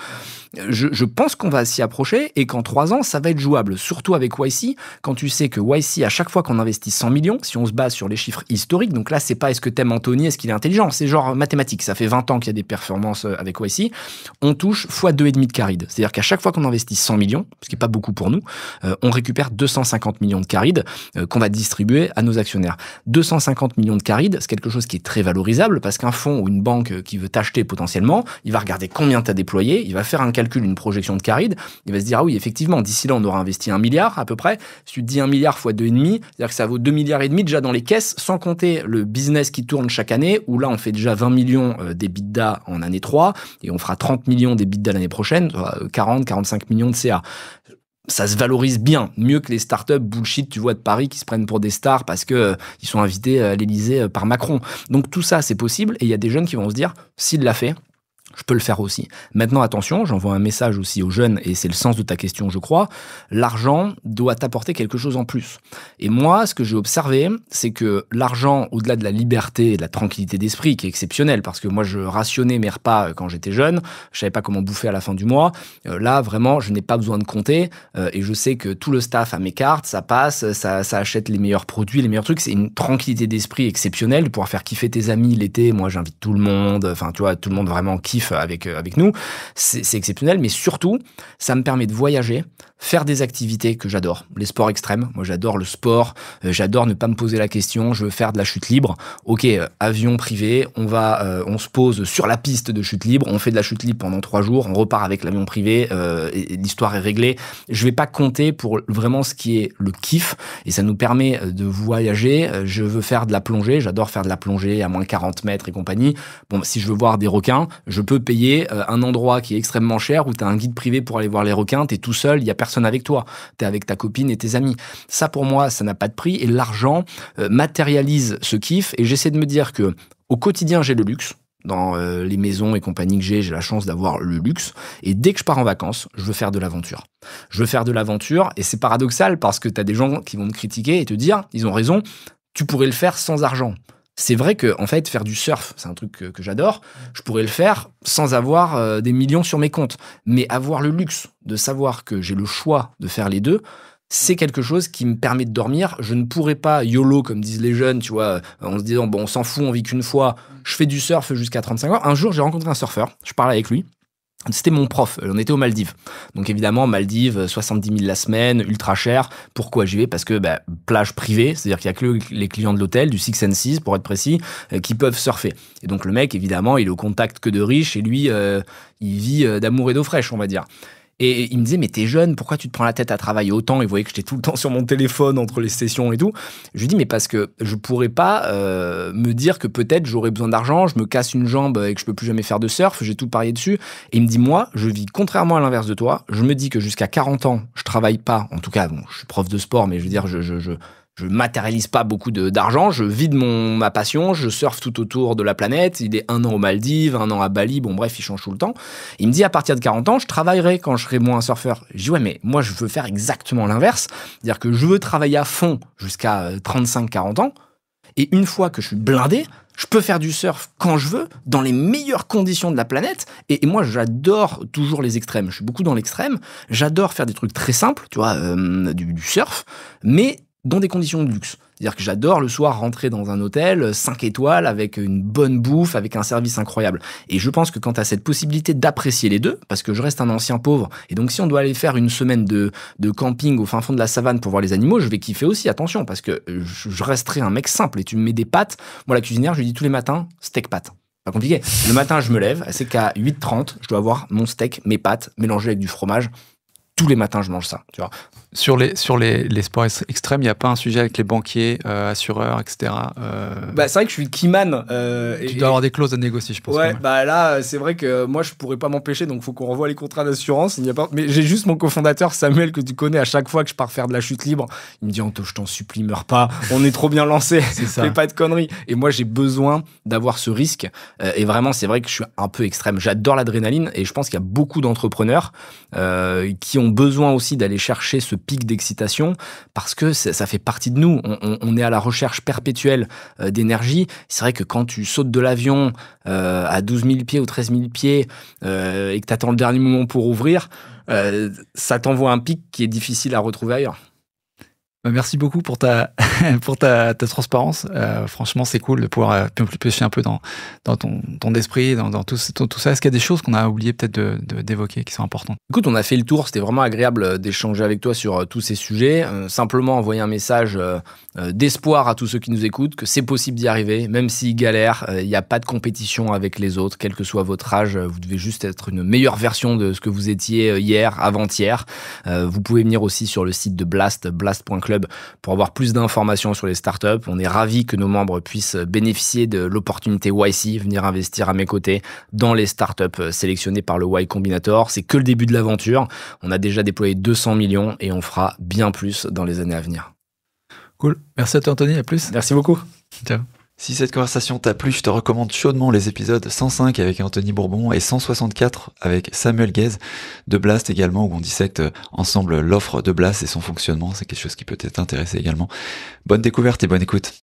A: Je pense qu'on va s'y approcher et qu'en 3 ans, ça va être jouable. Surtout avec YC, quand tu sais que YC, à chaque fois qu'on investit 100 millions, si on se base sur les chiffres historiques, donc là, c'est pas est-ce que t'aimes Anthony, est-ce qu'il est intelligent, c'est genre mathématique. Ça fait 20 ans qu'il y a des performances avec YC. On touche fois 2,5 de caride. C'est-à-dire qu'à chaque fois qu'on investit 100 millions, ce qui est pas beaucoup pour nous, on récupère 250 millions de caride qu'on va distribuer à nos actionnaires. 250 millions de caride, c'est quelque chose qui est très valorisable parce qu'un fonds ou une banque qui veut t'acheter potentiellement, il va regarder combien tu as déployé, il va faire un calcul, une projection de caride, il va se dire, ah oui, effectivement, d'ici là, on aura investi 1 milliard à peu près. Si tu te dis 1 milliard fois 2,5, c'est-à-dire que ça vaut 2,5 milliards déjà dans les caisses, sans compter le business qui tourne chaque année, où là, on fait déjà 20 millions d'EBITDA en année 3, et on fera 30 millions d'EBITDA l'année prochaine, 40-45 millions de CA. Ça se valorise bien, mieux que les startups bullshit, tu vois, de Paris qui se prennent pour des stars parce que ils sont invités à l'Élysée par Macron. Donc tout ça, c'est possible et il y a des jeunes qui vont se dire, s'il l'a fait, je peux le faire aussi. Maintenant, attention, j'envoie un message aussi aux jeunes, et c'est le sens de ta question, je crois. L'argent doit t'apporter quelque chose en plus. Et moi, ce que j'ai observé, c'est que l'argent, au-delà de la liberté et de la tranquillité d'esprit, qui est exceptionnelle, parce que moi, je rationnais mes repas quand j'étais jeune, je savais pas comment bouffer à la fin du mois. Là, vraiment, je n'ai pas besoin de compter, et je sais que tout le staff a mes cartes, ça passe, ça achète les meilleurs produits, les meilleurs trucs. C'est une tranquillité d'esprit exceptionnelle, de pouvoir faire kiffer tes amis l'été. Moi, j'invite tout le monde, enfin, tu vois, tout le monde vraiment kiffe avec nous, c'est exceptionnel, mais surtout, ça me permet de voyager, faire des activités que j'adore, les sports extrêmes. Moi, j'adore le sport, j'adore ne pas me poser la question, je veux faire de la chute libre. Ok, avion privé, on se pose sur la piste de chute libre, on fait de la chute libre pendant 3 jours, on repart avec l'avion privé, et l'histoire est réglée. Je vais pas compter pour vraiment ce qui est le kiff, et ça nous permet de voyager. Je veux faire de la plongée, j'adore faire de la plongée à moins 40 mètres et compagnie. Bon, si je veux voir des requins, je peux payer un endroit qui est extrêmement cher où tu as un guide privé pour aller voir les requins, tu es tout seul, il n'y a personne avec toi, tu es avec ta copine et tes amis. Ça, pour moi, ça n'a pas de prix et l'argent matérialise ce kiff et j'essaie de me dire que au quotidien, j'ai le luxe dans les maisons et compagnie que j'ai la chance d'avoir le luxe. Et dès que je pars en vacances, je veux faire de l'aventure. Je veux faire de l'aventure et c'est paradoxal parce que tu as des gens qui vont me critiquer et te dire, ils ont raison, tu pourrais le faire sans argent. C'est vrai que en fait, faire du surf, c'est un truc que j'adore. Je pourrais le faire sans avoir des millions sur mes comptes. Mais avoir le luxe de savoir que j'ai le choix de faire les deux, c'est quelque chose qui me permet de dormir. Je ne pourrais pas YOLO, comme disent les jeunes, tu vois, en se disant, bon, on s'en fout, on vit qu'une fois. Je fais du surf jusqu'à 35 ans. Un jour, j'ai rencontré un surfeur. Je parlais avec lui. C'était mon prof, on était aux Maldives. Donc évidemment, Maldives, 70 000 la semaine, ultra cher. Pourquoi j'y vais ? Parce que plage privée, c'est-à-dire qu'il n'y a que les clients de l'hôtel, du Six and Seas pour être précis, qui peuvent surfer. Et donc le mec, évidemment, il est au contact que de riches et lui, il vit d'amour et d'eau fraîche, on va dire. Et il me disait, mais t'es jeune, pourquoi tu te prends la tête à travailler autant ? Il voyait que j'étais tout le temps sur mon téléphone entre les sessions et tout. Je lui dis, mais parce que je pourrais pas me dire que peut-être j'aurais besoin d'argent, je me casse une jambe et que je peux plus jamais faire de surf, j'ai tout parié dessus. Et il me dit, moi, je vis contrairement à l'inverse de toi. Je me dis que jusqu'à 40 ans, je travaille pas. En tout cas, bon, je suis prof de sport, mais je veux dire, je matérialise pas beaucoup d'argent, je vis de ma passion, je surfe tout autour de la planète, il est 1 an aux Maldives, 1 an à Bali, bon bref, il change tout le temps. Il me dit, à partir de 40 ans, je travaillerai quand je serai moins un surfeur. Je dis, ouais, mais moi, je veux faire exactement l'inverse, c'est-à-dire que je veux travailler à fond jusqu'à 35-40 ans, et une fois que je suis blindé, je peux faire du surf quand je veux, dans les meilleures conditions de la planète. Et moi, j'adore toujours les extrêmes. Je suis beaucoup dans l'extrême. J'adore faire des trucs très simples, tu vois, du surf, mais dans des conditions de luxe. C'est-à-dire que j'adore le soir rentrer dans un hôtel 5 étoiles avec une bonne bouffe, avec un service incroyable. Et je pense que quand tu as cette possibilité d'apprécier les deux, parce que je reste un ancien pauvre, et donc si on doit aller faire une semaine de camping au fin fond de la savane pour voir les animaux, je vais kiffer aussi, attention, parce que je resterai un mec simple et tu me mets des pâtes. Moi, la cuisinière, je lui dis tous les matins, steak pâtes. Pas compliqué. Le matin, je me lève, c'est qu'à 8h30, je dois avoir mon steak, mes pâtes, mélangées avec du fromage. Tous les matins, je mange ça, tu vois.
C: Sur les sports extrêmes, il n'y a pas un sujet avec les banquiers, assureurs, etc.
A: C'est vrai que je suis keyman.
C: Tu dois avoir des clauses à négocier, je pense.
A: Ouais, là, c'est vrai que moi, je pourrais pas m'empêcher, donc il faut qu'on revoie les contrats d'assurance. Il n'y a pas... Mais j'ai juste mon cofondateur, Samuel, que tu connais, à chaque fois que je pars faire de la chute libre, il me dit, Anto, je t'en supplie, meurs pas, on est trop bien lancé, fais pas de conneries. Et moi, j'ai besoin d'avoir ce risque. Et vraiment, c'est vrai que je suis un peu extrême. J'adore l'adrénaline et je pense qu'il y a beaucoup d'entrepreneurs qui ont besoin aussi d'aller chercher ce pic d'excitation parce que ça fait partie de nous. On est à la recherche perpétuelle d'énergie. C'est vrai que quand tu sautes de l'avion à 12 000 pieds ou 13 000 pieds et que tu attends le dernier moment pour ouvrir, ça t'envoie un pic qui est difficile à retrouver ailleurs.
C: Merci beaucoup pour ta transparence. Franchement, c'est cool de pouvoir pêcher un peu dans ton esprit, dans tout ça. Est-ce qu'il y a des choses qu'on a oublié peut-être d'évoquer qui sont importantes ?
A: Écoute, on a fait le tour. C'était vraiment agréable d'échanger avec toi sur tous ces sujets. Simplement envoyer un message d'espoir à tous ceux qui nous écoutent, que c'est possible d'y arriver, même s'ils galèrent. Il n'y a pas de compétition avec les autres, quel que soit votre âge. Vous devez juste être une meilleure version de ce que vous étiez hier, avant-hier. Vous pouvez venir aussi sur le site de blast.club pour avoir plus d'informations sur les startups. On est ravis que nos membres puissent bénéficier de l'opportunité YC, venir investir à mes côtés dans les startups sélectionnées par le Y Combinator. C'est que le début de l'aventure. On a déjà déployé 200 millions et on fera bien plus dans les années à venir.
C: Cool. Merci à toi, Anthony. À plus.
A: Merci beaucoup.
C: Ciao.
B: Si cette conversation t'a plu, je te recommande chaudement les épisodes 105 avec Anthony Bourbon et 164 avec Samuel Guez de Blast également, où on dissecte ensemble l'offre de Blast et son fonctionnement. C'est quelque chose qui peut t'intéresser également. Bonne découverte et bonne écoute.